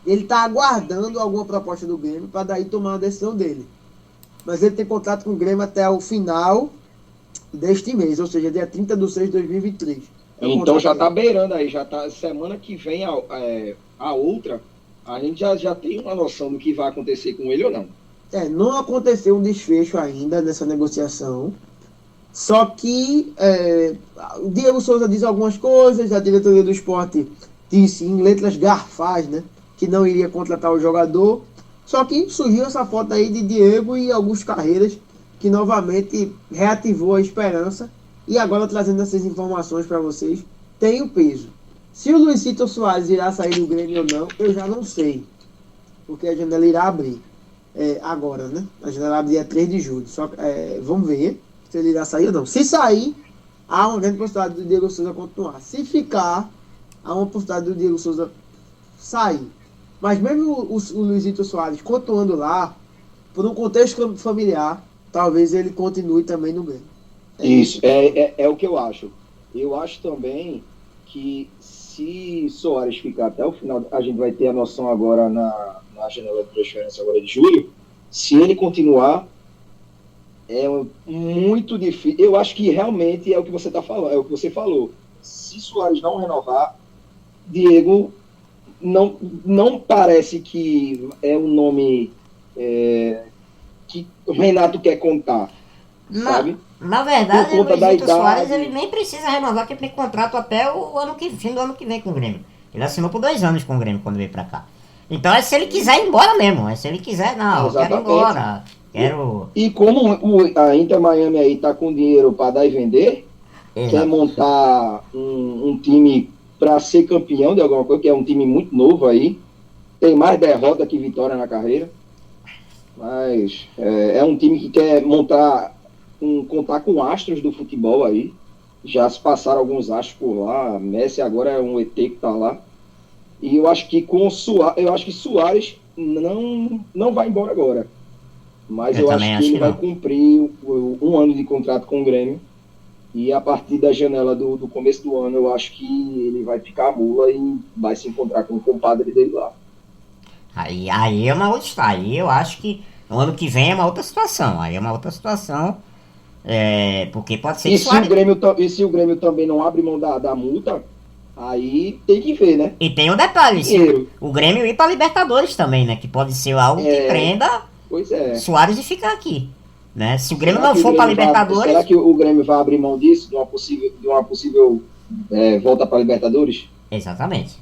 ele está aguardando alguma proposta do Grêmio para daí tomar a decisão dele. Mas ele tem contrato com o Grêmio até o final deste mês, ou seja, dia 30/6/2023. Então já está beirando aí, já tá semana que vem a outra, a gente já tem uma noção do que vai acontecer com ele ou não. Não aconteceu um desfecho ainda nessa negociação. Só que o Diego Souza diz algumas coisas, a diretoria do esporte disse em letras garfais, né, que não iria contratar o jogador. Só que surgiu essa foto aí de Diego e Augusto Carreiras, que novamente reativou a esperança. E agora trazendo essas informações para vocês, tem o peso. Se o Luisito Soares irá sair do Grêmio ou não, eu já não sei. Porque a janela irá abrir agora, né? A janela abre dia 3 de julho. Só vamos ver se ele irá sair ou não. Se sair, há uma grande possibilidade do Diego Souza continuar. Se ficar, há uma possibilidade do Diego Souza sair. Mas mesmo o Luisito Soares continuando lá, por um contexto familiar, talvez ele continue também no Grêmio. Isso, é o que eu acho. Eu acho também que se Soares ficar até o final, a gente vai ter a noção agora na janela de transferência agora de julho, se ele continuar, é muito difícil. Eu acho que realmente é o que você está falando, é o que você falou. Se Soares não renovar, Diego não parece que é um nome que o Renato quer contar, sabe? Na verdade, o Luisito Soares ele nem precisa renovar, porque ele tem contrato até o fim do ano que vem com o Grêmio. Ele assinou por 2 anos com o Grêmio quando veio pra cá. Então é se ele quiser ir embora mesmo. É se ele quiser, não, eu quero ir embora. E como a Inter Miami aí tá com dinheiro para dar e vender, quer montar um time para ser campeão de alguma coisa, que é um time muito novo aí, tem mais derrota que vitória na carreira, mas é um time que quer contar com astros do futebol aí, já se passaram alguns astros por lá, Messi agora é um ET que tá lá, e eu acho que Soares não vai embora agora, mas eu acho que ele vai cumprir um ano de contrato com o Grêmio. E a partir da janela do começo do ano, eu acho que ele vai ficar mula e vai se encontrar com o compadre dele lá. Aí é uma outra história. Aí eu acho que no ano que vem é uma outra situação. Aí é uma outra situação. Porque pode ser que se o Grêmio também não abre mão da multa, aí tem que ver, né? E tem um detalhe: o Grêmio ir para Libertadores também, né? Que pode ser algo que prenda Soares de ficar aqui. Né? Se o Grêmio não for para Libertadores... Será que o Grêmio vai abrir mão disso, de uma possível volta para Libertadores? Exatamente.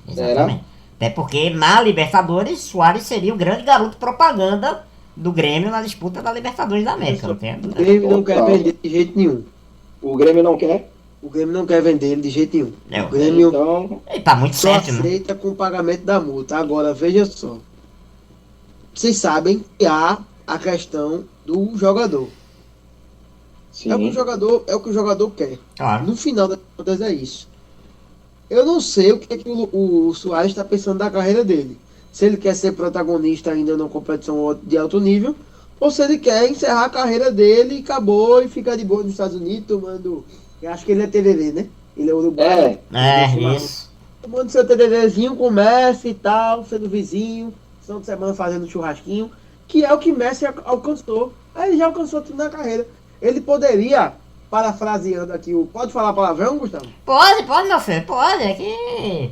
Até porque na Libertadores, Soares seria o grande garoto propaganda do Grêmio na disputa da Libertadores da América. O Grêmio não quer vender de jeito nenhum. O Grêmio não quer? O Grêmio não quer vender ele de jeito nenhum. O Grêmio tá muito só certo, aceita com o pagamento da multa. Agora, veja só. vocês sabem que há a questão do jogador. Sim. É o que o jogador quer. Claro. No final das contas é isso. Eu não sei o que é que o Suárez está pensando da carreira dele. Se ele quer ser protagonista ainda numa competição de alto nível, ou se ele quer encerrar a carreira dele e acabou e ficar de boa nos Estados Unidos tomando... Eu acho que ele é TDD, né? Ele é uruguaio. Isso. Tomando seu TDDzinho com o Messi e tal, sendo vizinho, final de semana fazendo churrasquinho, que é o que Messi alcançou. Aí ele já alcançou tudo na carreira. Ele poderia, parafraseando aqui, pode falar palavrão, Gustavo? Pode, meu filho, pode. Aqui.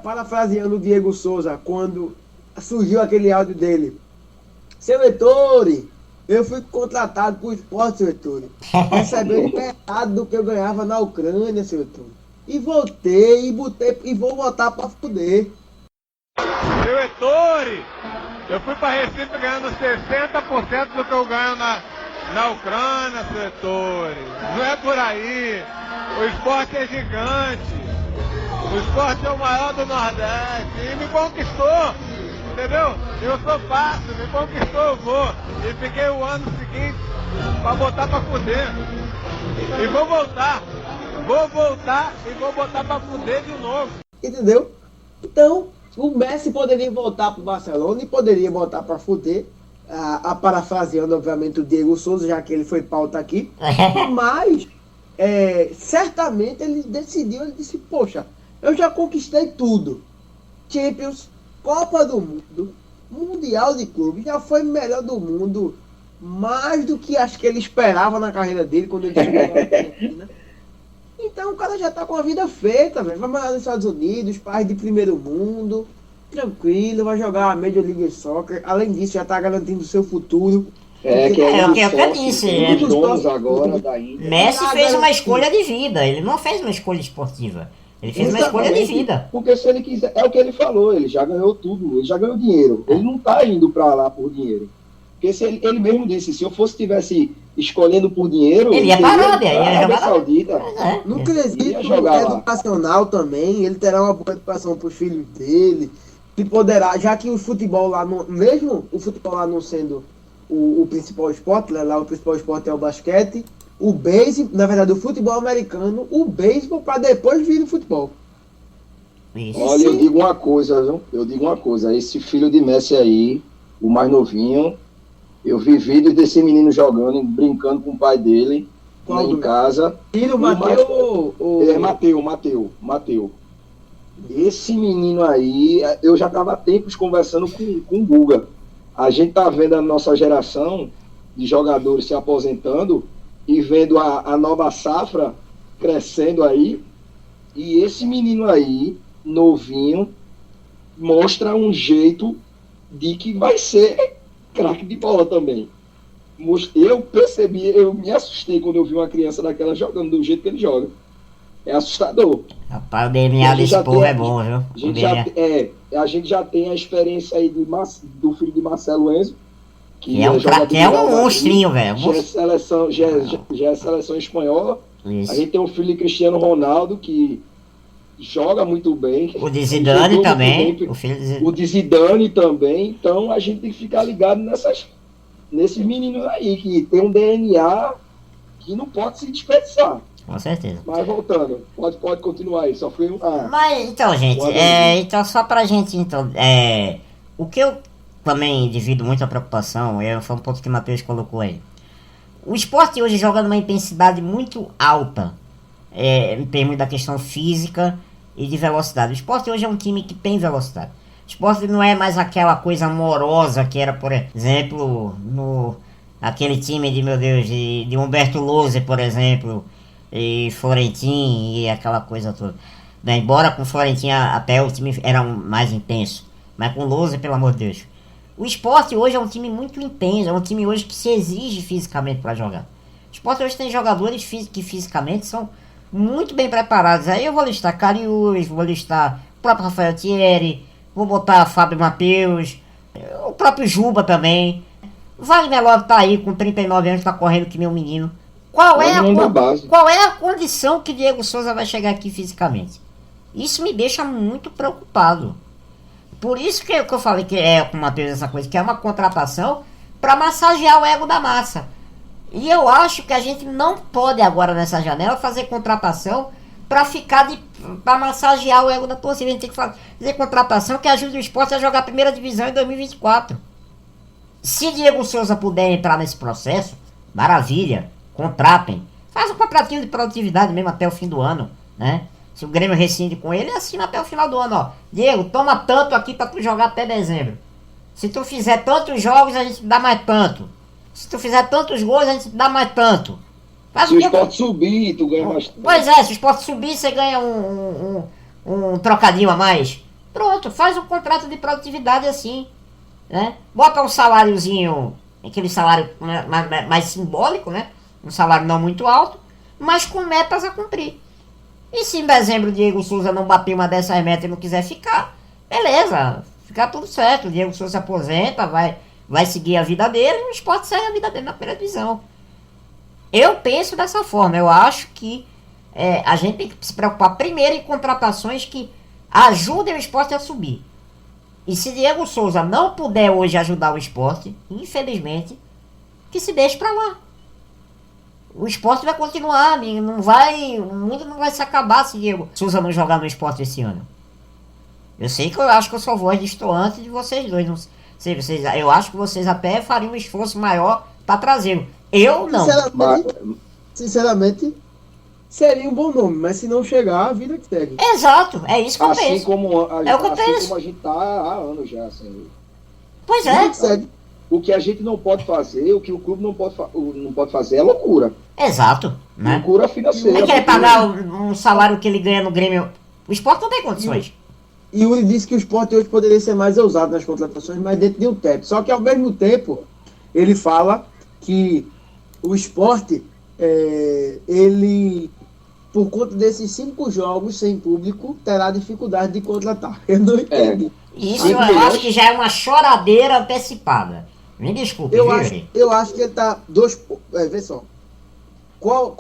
Parafraseando o Diego Souza, quando surgiu aquele áudio dele. Seu Ettore, eu fui contratado por esporte, seu Ettore. Recebendo metade do que eu ganhava na Ucrânia, seu Ettore. E voltei e vou voltar pra fuder. Seu Ettore, eu fui pra Recife ganhando 60% do que eu ganho na Ucrânia, seu Ettore. Não é por aí. O esporte é gigante. O esporte é o maior do Nordeste. E me conquistou. Entendeu? Eu sou fácil, me conquistou, eu vou. E fiquei o ano seguinte pra botar pra fuder. E vou voltar. Vou voltar e vou botar pra fuder de novo. Entendeu? Então, o Messi poderia voltar pro Barcelona e poderia voltar pra fuder. Parafraseando, obviamente, o Diego Souza, já que ele foi pauta aqui. Mas, certamente, ele disse, poxa, eu já conquistei tudo. Champions, Copa do Mundo, Mundial de Clubes, já foi melhor do mundo, mais do que acho que ele esperava na carreira dele, quando ele chegou na Argentina. Então o cara já tá com a vida feita, velho. Vai morar nos Estados Unidos, país de primeiro mundo, tranquilo, vai jogar a Major League Soccer. Além disso, já tá garantindo o seu futuro. Que é o que eu disse. Agora da Índia. Messi fez uma escolha de vida, ele não fez uma escolha esportiva. Ele fez uma escolha de vida. Porque se ele quiser, é o que ele falou, ele já ganhou tudo, ele já ganhou dinheiro. Ele não tá indo pra lá por dinheiro. Porque se ele mesmo disse, se eu tivesse escolhendo por dinheiro, ele ia para a Arábia, ia jogar Saudita. No quesito educacional também, ele terá uma boa educação para os filhos dele, e poderá, já que o futebol lá, mesmo o futebol lá não sendo o principal esporte, lá o principal esporte é o basquete, o beisebol, na verdade o futebol americano, o beisebol para depois vir o futebol. Isso. Olha, eu digo uma coisa, esse filho de Messi aí, o mais novinho, eu vi vídeos desse menino jogando, brincando com o pai dele, em casa. Filho, Mateu. Esse menino aí, eu já estava há tempos conversando com o Guga. A gente tá vendo a nossa geração de jogadores se aposentando e vendo a nova safra crescendo aí. E esse menino aí, novinho, mostra um jeito de que vai ser craque de bola também. Eu percebi, eu me assustei quando eu vi uma criança daquela jogando do jeito que ele joga. É assustador. Rapaz, o DNA desse povo é bom, viu? A gente já tem a experiência aí do filho de Marcelo Enzo, que é um monstrinho, velho. Já é seleção espanhola. Isso. A gente tem o filho de Cristiano Ronaldo, que joga muito bem. O de Zidane também. O de Zidane também. Então a gente tem que ficar ligado nesses meninos aí, que tem um DNA que não pode se desperdiçar. Com certeza. Mas voltando, pode continuar aí, só foi Mas então, gente, então só pra gente, então, o que eu também divido muito a preocupação, foi um ponto que o Matheus colocou aí. O esporte hoje joga numa intensidade muito alta, em termos da questão física e de velocidade. O esporte hoje é um time que tem velocidade. O esporte não é mais aquela coisa amorosa que era, por exemplo, aquele time de, meu Deus, de Humberto Louser, por exemplo, e Florentin e aquela coisa toda. Embora com Florentin até o time era mais intenso, mas com Louser, pelo amor de Deus. O esporte hoje é um time muito intenso, é um time hoje que se exige fisicamente para jogar. O esporte hoje tem jogadores que fisicamente são muito bem preparados. Aí eu vou listar Cariús, vou listar o próprio Rafael Thierry, vou botar Fábio Matheus, o próprio Juba também. Wagner Love tá aí com 39 anos, tá correndo que nem um menino. Qual é a condição que Diego Souza vai chegar aqui fisicamente? Isso me deixa muito preocupado. por isso que eu falei que é com o Matheus essa coisa, que é uma contratação para massagear o ego da massa. E eu acho que a gente não pode agora nessa janela fazer contratação para massagear o ego da torcida. A gente tem que fazer contratação que ajude o esporte a jogar a primeira divisão em 2024. Se Diego Souza puder entrar nesse processo, maravilha, contratem. Faz um contratinho de produtividade mesmo até o fim do ano, né? Se o Grêmio rescinde com ele, assina até o final do ano, ó. Diego, toma tanto aqui pra tu jogar até dezembro. Se tu fizer tantos jogos, a gente dá mais tanto. Se tu fizer tantos gols, a gente dá mais tanto. Se o esporte subir, tu ganha mais. Pois é, se o esporte subir, você ganha um trocadinho a mais. Pronto, faz um contrato de produtividade assim, né? Bota um saláriozinho, aquele salário mais simbólico, né? Um salário não muito alto, mas com metas a cumprir. E se em dezembro o Diego Souza não bater uma dessas metas e não quiser ficar, beleza, fica tudo certo. O Diego Souza se aposenta, vai seguir a vida dele e o esporte segue a vida dele na primeira divisão. Eu penso dessa forma. Eu acho que a gente tem que se preocupar primeiro em contratações que ajudem o esporte a subir. E se Diego Souza não puder hoje ajudar o esporte, infelizmente, que se deixe pra lá. O esporte vai continuar, o mundo não vai se acabar se Diego Souza não jogar no esporte esse ano. Eu sei que eu acho que eu sou voz distoante de vocês dois. Não sei, eu acho que vocês até fariam um esforço maior para trazê-lo. Eu não. Sinceramente, seria um bom nome, mas se não chegar, a vida que segue. Exato, é isso que eu assim penso. Como é o que eu penso. Como a gente tá há anos já, assim. Pois é. O que a gente não pode fazer, o que o clube não pode fazer é loucura. Exato. Né? Loucura financeira. Não querer pagar um salário que ele ganha no Grêmio. O esporte não tem condições. E o Yuri disse que o esporte hoje poderia ser mais ousado nas contratações, mas dentro de um teto. Só que ao mesmo tempo, ele fala que o esporte, ele, por conta desses 5 jogos sem público, terá dificuldade de contratar. Eu não entendo. Isso eu acho que já é uma choradeira antecipada. Me desculpe, eu acho que ele tá vê só. Qual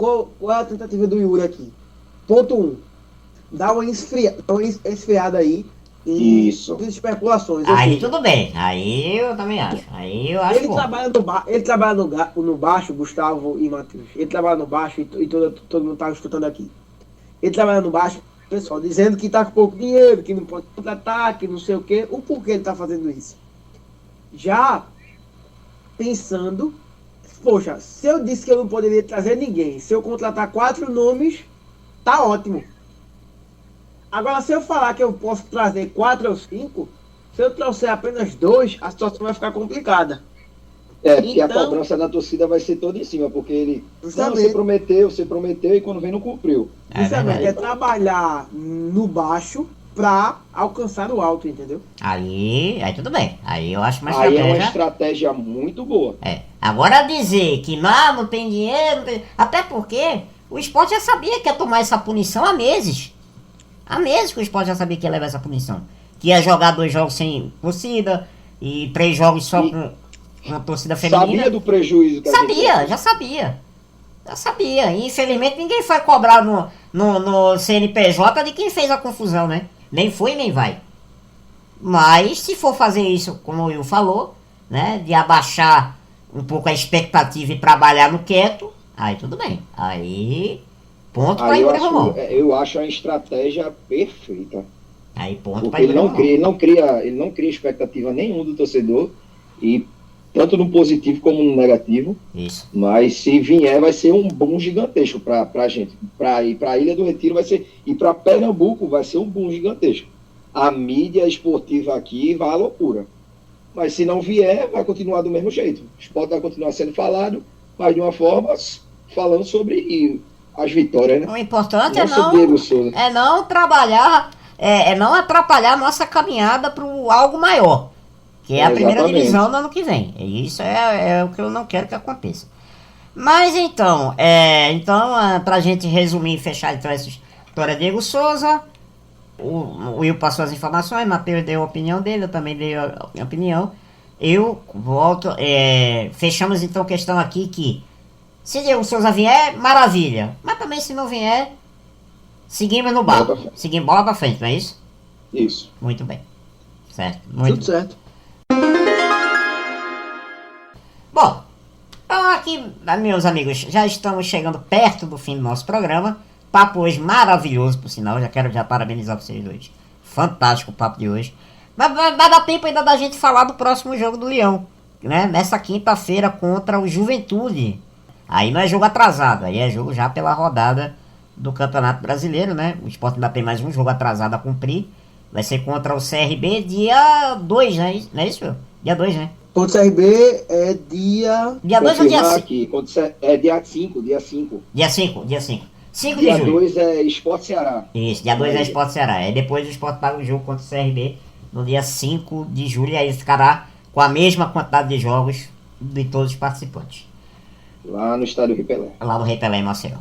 é a tentativa do Yuri aqui? Ponto 1. Dá uma esfriada aí em especulações. Aí tudo bem. Aí eu também acho. Aí eu acho ele trabalha no baixo, Gustavo e Matheus. Ele trabalha no baixo e todo mundo tá escutando aqui. Ele trabalha no baixo, pessoal, dizendo que tá com pouco dinheiro, que não pode contratar, que não sei o quê. O porquê ele tá fazendo isso? Já pensando, poxa, se eu disse que eu não poderia trazer ninguém, se eu contratar 4 nomes, tá ótimo. Agora, se eu falar que eu posso trazer 4 ou 5, se eu trouxer apenas 2, a situação vai ficar complicada. Porque a cobrança da torcida vai ser toda em cima, porque ele você prometeu e quando vem não cumpriu. Justamente, é trabalhar no baixo pra alcançar o alto, entendeu? Aí tudo bem. Aí eu acho uma estratégia. Aí é uma estratégia muito boa. Agora dizer que não tem dinheiro, até porque o esporte já sabia que ia tomar essa punição há meses. Há meses que o esporte já sabia que ia levar essa punição. Que ia jogar 2 jogos sem torcida e 3 jogos só com a torcida feminina. Sabia do prejuízo que já sabia. Já sabia. E infelizmente ninguém foi cobrar no CNPJ de quem fez a confusão, né? Nem foi nem vai. Mas se for fazer isso, como o Will falou, né? De abaixar um pouco a expectativa e trabalhar no quieto, aí tudo bem. Aí ponto para Yuri Romão. Eu acho a estratégia perfeita. Aí ponto porque ele não cria expectativa nenhuma do torcedor, e tanto no positivo como no negativo. Isso. Mas se vier, vai ser um boom gigantesco pra gente. Pra ir pra Ilha do Retiro vai ser, e pra Pernambuco vai ser um boom gigantesco. A mídia esportiva aqui vai à loucura. Mas se não vier, vai continuar do mesmo jeito. O esporte vai continuar sendo falado, mas de uma forma falando sobre as vitórias, né? O importante é não trabalhar, não atrapalhar a nossa caminhada para algo maior, que é a primeira divisão no ano que vem. Isso é o que eu não quero que aconteça. Mas então, para a gente resumir e fechar então essa história de Diego Souza, o Will passou as informações, o Matheus deu a opinião dele, eu também dei a minha opinião. Eu volto, fechamos então a questão aqui que se Diego Souza vier, maravilha. Mas também se não vier, seguimos no barco. Seguimos bola pra frente, não é isso? Isso. Muito bem. Certo, muito Tudo certo. bom. Então aqui, meus amigos, já estamos chegando perto do fim do nosso programa. Papo hoje maravilhoso, por sinal. Já quero parabenizar vocês dois. Fantástico o papo de hoje. Mas vai dar tempo ainda da gente falar do próximo jogo do Leão, né? Nessa quinta-feira contra o Juventude. Aí não é jogo atrasado, aí é jogo já pela rodada do Campeonato Brasileiro, né? O Sport ainda tem mais um jogo atrasado a cumprir. Vai ser contra o CRB dia 2, né? Não é isso? Dia 2, né? Contra o CRB é dia... Dia 2 ou dia 5? Aqui, é dia 5, dia 5. Dia 5, dia 5. 5 de Dia julho. 2 é Sport Ceará. Isso, dia 2 é Sport Ceará. Aí depois o Sport paga o jogo contra o CRB no dia 5 de julho. E aí ficará com a mesma quantidade de jogos de todos os participantes. Lá no estádio Rei Pelé. Lá no Rei Pelé, em Maceió.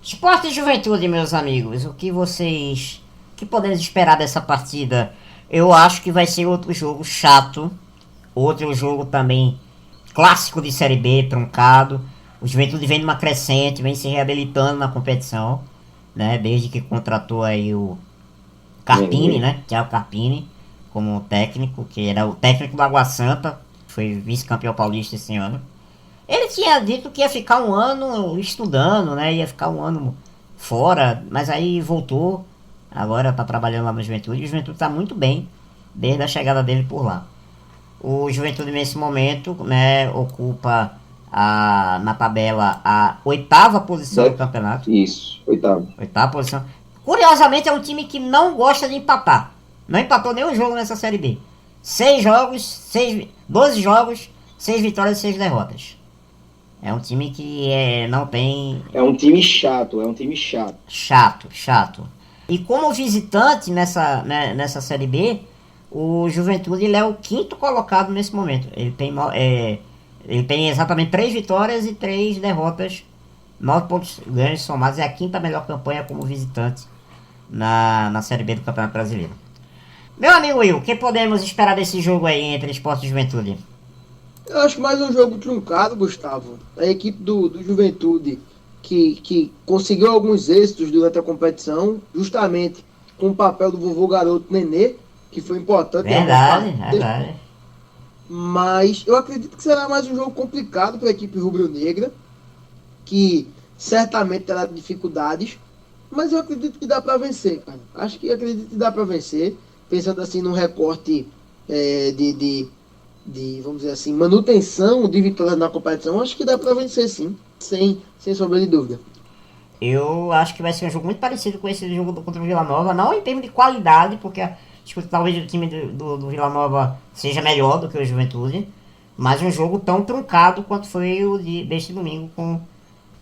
Sport e Juventude, meus amigos. O que podemos esperar dessa partida? Eu acho que vai ser outro jogo chato. Outro jogo também clássico de Série B, truncado. O Juventude vem numa crescente, vem se reabilitando na competição, né? Desde que contratou aí o Carpini, né? Thiago Carpini, como técnico, que era o técnico do Água Santa, foi vice-campeão paulista esse ano. Ele tinha dito que ia ficar um ano estudando, né? Ia ficar um ano fora, mas aí voltou. Agora tá trabalhando lá no Juventude. E o Juventude tá muito bem desde a chegada dele por lá. O Juventude nesse momento, né, ocupa na tabela a 8ª posição do campeonato. Isso, 8ª. 8ª posição. Curiosamente é um time que não gosta de empatar. Não empatou nenhum jogo nessa Série B. 12 jogos, 6 vitórias e 6 derrotas. É um time que não tem... É um time chato, Chato. E como visitante nessa Série B, o Juventude ele é o 5º colocado nesse momento. Ele tem exatamente 3 vitórias e 3 derrotas. 9 pontos ganhos somados. É a 5ª melhor campanha como visitante na Série B do Campeonato Brasileiro. Meu amigo Will, o que podemos esperar desse jogo aí entre Sport e Juventude? Eu acho mais um jogo truncado, Gustavo. A equipe do Juventude que conseguiu alguns êxitos durante a competição, justamente com o papel do vovô garoto Nenê, que foi importante. Verdade. Mas eu acredito que será mais um jogo complicado para a equipe rubro-negra, que certamente terá dificuldades, mas eu acredito que dá para vencer, cara. Acredito que dá para vencer, pensando assim num recorte de, vamos dizer assim, manutenção de vitórias na competição. Acho que dá para vencer sim, sem sombra de dúvida. Eu acho que vai ser um jogo muito parecido com esse jogo contra o Vila Nova, não em termos de qualidade, porque acho que talvez o time do Vila Nova seja melhor do que o Juventude, mas um jogo tão truncado quanto foi o deste domingo com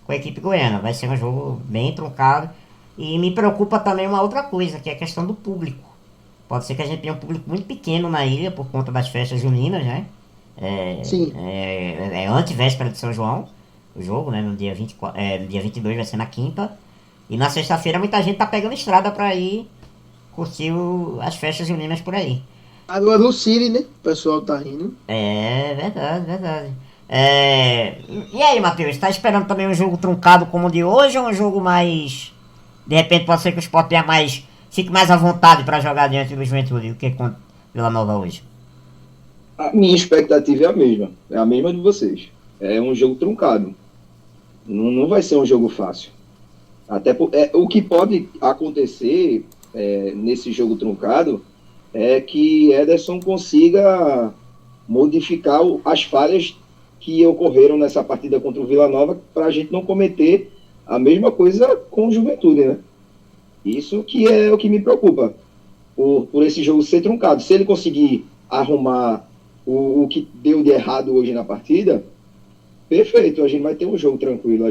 a equipe goiana. Vai ser um jogo bem truncado. E me preocupa também uma outra coisa, que é a questão do público. Pode ser que a gente tenha um público muito pequeno na ilha por conta das festas juninas, né? Sim. É antevéspera de São João, o jogo, né? No dia 22 vai ser na quinta. E na sexta-feira muita gente tá pegando estrada pra ir curtir as festas juninas por aí. Agora no Siri, né? O pessoal tá rindo. É verdade. E aí, Matheus, tá esperando também um jogo truncado como o de hoje ou um jogo mais... De repente pode ser que o Sport fique mais à vontade para jogar diante do Juventude do que contra Vila Nova hoje? A minha expectativa é a mesma. É a mesma de vocês. É um jogo truncado. Não vai ser um jogo fácil. Até o que pode acontecer nesse jogo truncado é que Ederson consiga modificar as falhas que ocorreram nessa partida contra o Vila Nova para a gente não cometer a mesma coisa com o Juventude, né? Isso que é o que me preocupa, por esse jogo ser truncado. Se ele conseguir arrumar o que deu de errado hoje na partida, perfeito, a gente vai ter um jogo tranquilo.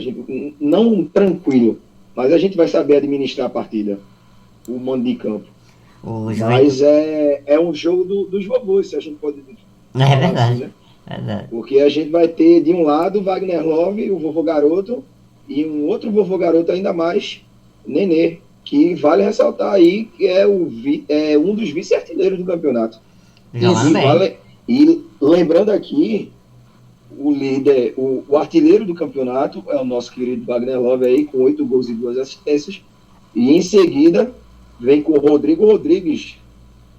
Não tranquilo, mas a gente vai saber administrar a partida, o mando de campo. Mas é um jogo dos vovôs, se a gente pode dizer. É verdade, assim, né? Porque a gente vai ter, de um lado, Wagner Love, o vovô garoto, e um outro vovô garoto ainda mais, Nenê, que vale ressaltar aí que é um dos vice-artilheiros do campeonato. E lembrando aqui, o líder, o artilheiro do campeonato é o nosso querido Wagner Love aí, com 8 gols e 2 assistências. E em seguida vem com o Rodrigo Rodrigues,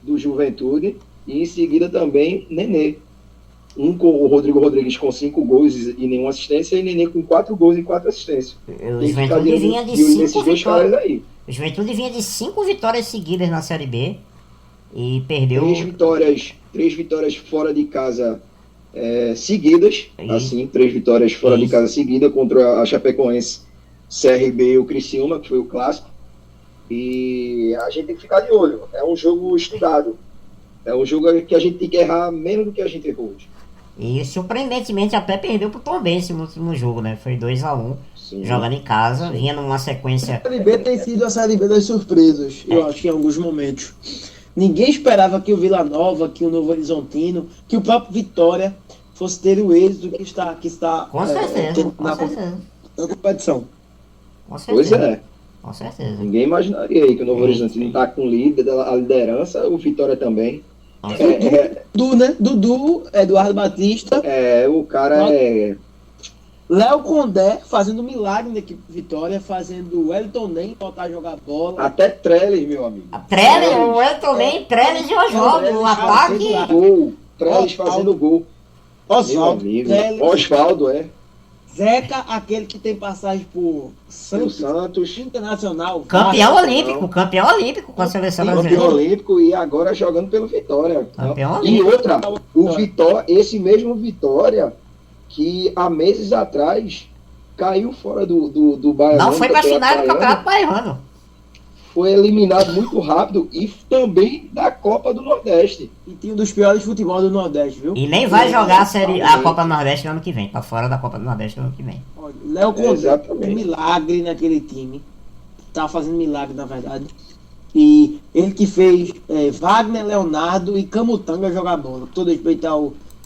do Juventude, E em seguida também Nenê. Com o Rodrigo Rodrigues com 5 gols e nenhuma assistência, e Nenê com 4 gols e 4 assistências. O Juventude vinha de 5 vitórias. Aí. O Juventude vinha de 5 vitórias seguidas na Série B e perdeu... 3 vitórias fora de casa seguidas, assim, 3 vitórias fora de casa seguidas contra a Chapecoense, CRB e o Criciúma, que foi o clássico. E a gente tem que ficar de olho. É um jogo estudado. É um jogo que a gente tem que errar menos do que a gente errou hoje. E surpreendentemente até perdeu pro Tombense no último jogo, né? Foi 2-1, jogando em casa, vinha numa sequência... A Série B tem sido a Série B das surpresas, eu acho que em alguns momentos. Ninguém esperava que o Vila Nova, que o Novo Horizontino, que o próprio Vitória fosse ter o êxito que está com certeza, na competição. Com certeza. Pois é. Com certeza. Ninguém imaginaria aí que o Novo Horizontino está com a liderança, o Vitória também. Dudu, Eduardo Batista. O cara Léo Condé fazendo milagre na equipe Vitória, fazendo o Wellington Nem voltar a jogar bola. Até Trellis, meu amigo. O Wellington Nem, Trellis e Oswaldo, o ataque. Trellis fazendo gol. Oswaldo, Zeca, aquele que tem passagem por Santos Internacional. Campeão olímpico com a seleção brasileira. Campeão olímpico e agora jogando pelo Vitória. Campeão e olímpico. outra, esse mesmo Vitória, que há meses atrás caiu fora do Baiano. Não foi pra final do Campeonato Baiano. Foi eliminado muito rápido e também da Copa do Nordeste. E tinha um dos piores futebol do Nordeste, viu? E nem vai jogar a Copa do Nordeste no ano que vem. Tá fora da Copa do Nordeste no ano que vem. Léo Condé, um milagre naquele time. Tá fazendo milagre, na verdade. E ele que fez Wagner, Leonardo e Camutanga jogar bola. Com todo respeito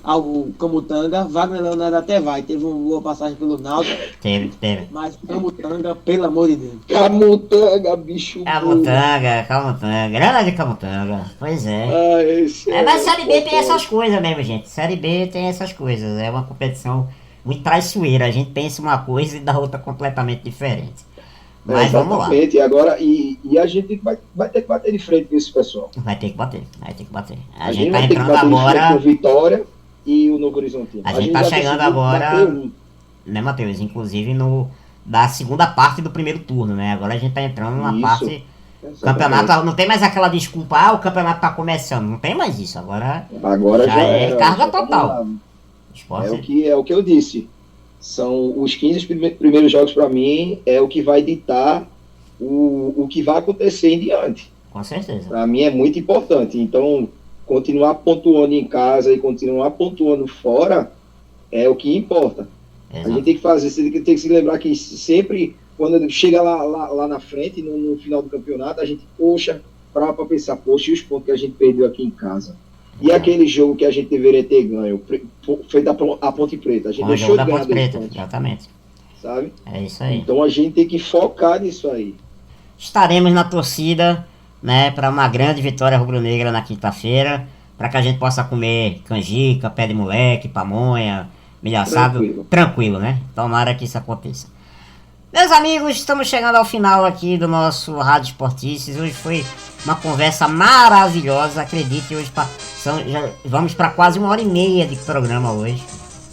ao Camutanga, Wagner Leonardo até vai. Teve uma boa passagem pelo Náutico. Teve. Mas Camutanga, pelo amor de Deus. Camutanga, bicho. Camutanga. Grande Camutanga. Pois é. Mas Série B tem essas coisas mesmo, gente. Série B tem essas coisas. É uma competição muito traiçoeira. A gente pensa uma coisa e dá outra completamente diferente. Mas vamos lá. E agora, e a gente vai ter que bater de frente com esse pessoal. Vai ter que bater. A gente tá vai ter que entrando bater agora. De frente com Vitória e o Novo Horizontino. A gente tá chegando agora, né, Matheus? Inclusive da segunda parte do primeiro turno, né? Agora a gente tá entrando numa parte. Campeonato, não tem mais aquela desculpa, o campeonato tá começando. Não tem mais isso. Agora já é carga total. É o que eu disse. São os 15 primeiros jogos para mim, é o que vai ditar o que vai acontecer em diante. Com certeza. Para mim é muito importante. Então, continuar pontuando em casa e continuar pontuando fora é o que importa. Exato. A gente tem que fazer, tem que se lembrar que sempre, quando chega lá na frente, no final do campeonato, a gente, para pensar, e os pontos que a gente perdeu aqui em casa? E aquele jogo que a gente deveria ter ganho, foi a Ponte Preta. A gente deixou de ganhar 2 pontos. Exatamente. Sabe? É isso aí. Então a gente tem que focar nisso aí. Estaremos na torcida, né, para uma grande vitória rubro-negra na quinta-feira, para que a gente possa comer canjica, pé de moleque, pamonha, milho assado. Tranquilo, né? Tomara que isso aconteça. Meus amigos, estamos chegando ao final aqui do nosso Rádio Esportices. Hoje foi uma conversa maravilhosa, acredite, hoje já vamos para quase 1h30 de programa hoje.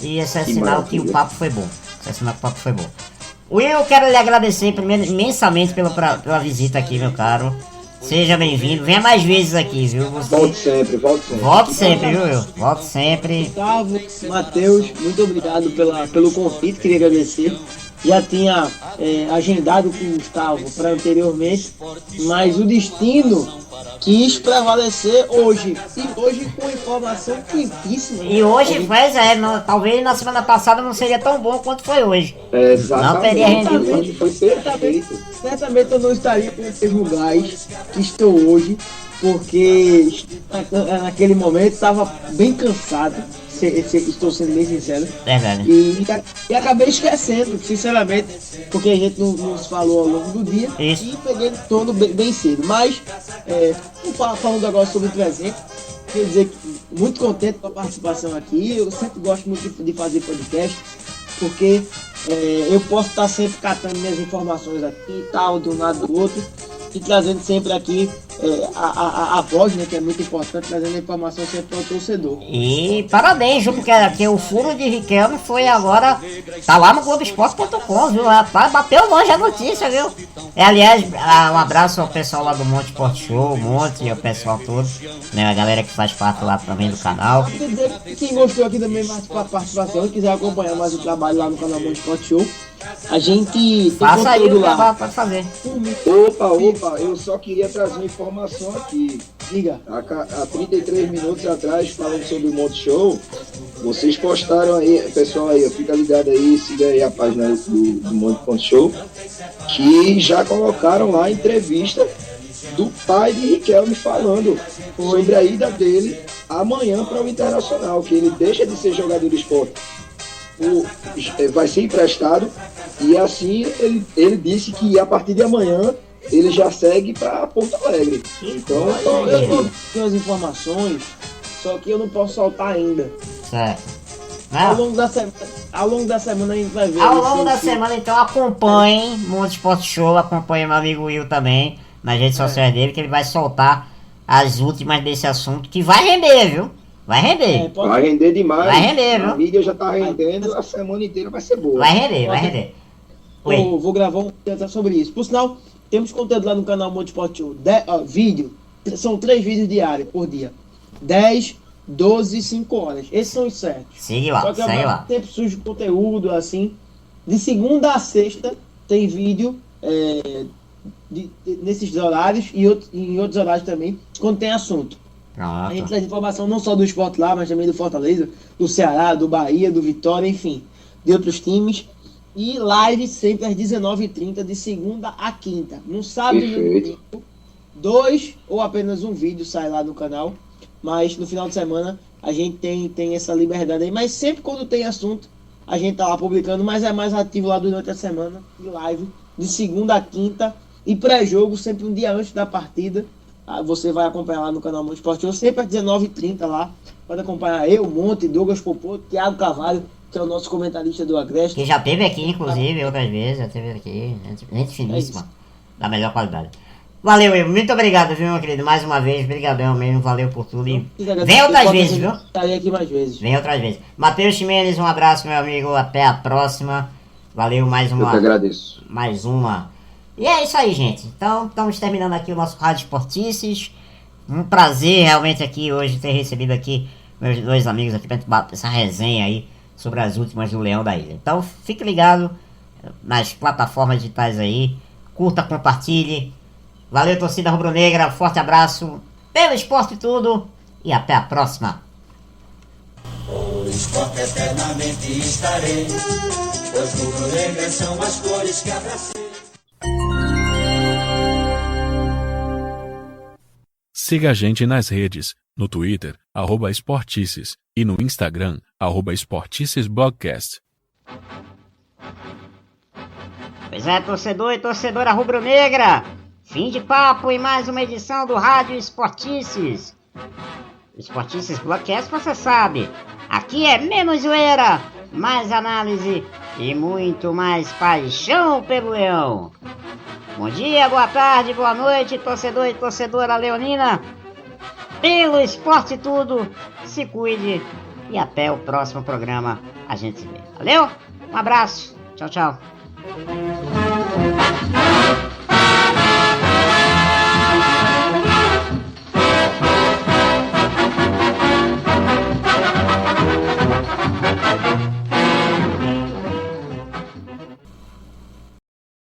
E esse é sinal que o papo foi bom. Will, quero lhe agradecer primeiro imensamente pela visita aqui, meu caro. Seja bem-vindo, venha mais vezes aqui, viu? Volte sempre. Volte sempre, viu, Will? Volte sempre. Gustavo, Matheus, muito obrigado pelo convite, queria agradecer. Já tinha agendado com o Gustavo para anteriormente, mas o destino quis prevalecer hoje. E hoje com informação quentíssima. E hoje, talvez na semana passada não seria tão bom quanto foi hoje. Exatamente. Não teria rendido. Foi perfeito. Certamente eu não estaria com o mesmo gás que estou hoje, porque naquele momento estava bem cansado. Estou sendo bem sincero. Verdade. E acabei esquecendo, sinceramente, porque a gente não se falou ao longo do dia. Isso. E peguei todo bem cedo. Mas, falando agora sobre o presente, quer dizer que muito contente com a participação aqui. Eu sempre gosto muito de fazer podcast, porque eu posso estar sempre catando minhas informações aqui e tal, de um lado do outro. e trazendo sempre aqui a voz, né, que é muito importante, trazendo a informação sempre para o torcedor. E parabéns, viu, porque aqui o furo de Riquelme foi agora, tá lá no Globoesporte.com, viu, rapaz, bateu longe a notícia, viu. Aliás, um abraço ao pessoal lá do Monte Sport Show, Monte e o pessoal todo, né, a galera que faz parte lá também do canal. Quem gostou aqui também da participação e quiser acompanhar mais o trabalho lá no canal Monte Sport Show, a gente faça aí o trabalho pra fazer. Opa, eu só queria trazer uma informação aqui. Diga. Há 33 minutos atrás, falando sobre o Monte Show, vocês postaram aí, pessoal aí, fica ligado aí, siga aí a página do Monte Show, que já colocaram lá a entrevista do pai de Riquelme falando sobre a ida dele amanhã para o Internacional, que ele deixa de ser jogador de esporte, vai ser emprestado, e assim ele disse que a partir de amanhã ele já segue para Porto Alegre. Então eu tenho as informações, só que eu não posso soltar ainda. Certo. Ao longo da semana a gente vai ver. Ao longo da semana, então, acompanhem Monte Sport Show, acompanhem meu amigo Will também nas redes sociais dele, que ele vai soltar as últimas desse assunto, que vai render, viu? Vai render. Vai render demais. Vai render, viu? A mídia já tá rendendo, a semana inteira vai ser boa. Vai render. Eu vou gravar um vídeo sobre isso. Por sinal, temos conteúdo lá no canal Monte Sport Show. Vídeo. São 3 vídeos diários por dia. 10, 12 e 5 horas. Esses são os certos. Siga lá, só que segue lá. Tempo surge conteúdo, assim. De segunda a sexta tem vídeo nesses horários e em outros horários também, quando tem assunto. A gente traz informação não só do esporte lá, mas também do Fortaleza, do Ceará, do Bahia, do Vitória, enfim, de outros times. E live sempre às 19h30, de segunda a quinta. No sábado e no domingo, 2 ou apenas um vídeo sai lá no canal. Mas no final de semana a gente tem essa liberdade aí. Mas sempre quando tem assunto, a gente tá lá publicando, mas é mais ativo lá durante a semana, de live, de segunda a quinta. E pré-jogo, sempre um dia antes da partida. Você vai acompanhar lá no canal Monte Sport Show, sempre às 19h30 lá. Pode acompanhar eu, Monte, Douglas Popô, Thiago Carvalho, que é o nosso comentarista do Agreste. Que já teve aqui, inclusive, outras vezes, já teve aqui. Gente finíssima, da melhor qualidade. Valeu, Will. Muito obrigado, viu, meu querido? Mais uma vez, brigadão mesmo, valeu por tudo. E vem outras vezes, viu? Estarei aqui mais vezes. Vem outras vezes. Matheus Ximenes, um abraço, meu amigo. Até a próxima. Valeu, mais uma. Eu que agradeço. Mais uma. E é isso aí, gente. Então, estamos terminando aqui o nosso Rádio Esportices. Um prazer realmente aqui hoje ter recebido aqui meus 2 amigos aqui pra gente bater essa resenha aí sobre as últimas do Leão da Ilha. Então, fique ligado nas plataformas digitais aí. Curta, compartilhe. Valeu, torcida rubro-negra. Forte abraço. Pelo esporte tudo. E até a próxima. O esporte eternamente estarei, pois rubro-negras são as cores que abracei. Siga a gente nas redes, no Twitter, @Esportices, e no Instagram, @EsporticesBlogcast. Pois é, torcedor e torcedora rubro-negra. Fim de papo e mais uma edição do Rádio Esportices. Esportices Blogcast, você sabe, aqui é menos zoeira, mais análise e muito mais paixão pelo Leão. Bom dia, boa tarde, boa noite, torcedor e torcedora leonina. Pelo esporte tudo, se cuide e até o próximo programa a gente se vê. Valeu? Um abraço, tchau, tchau.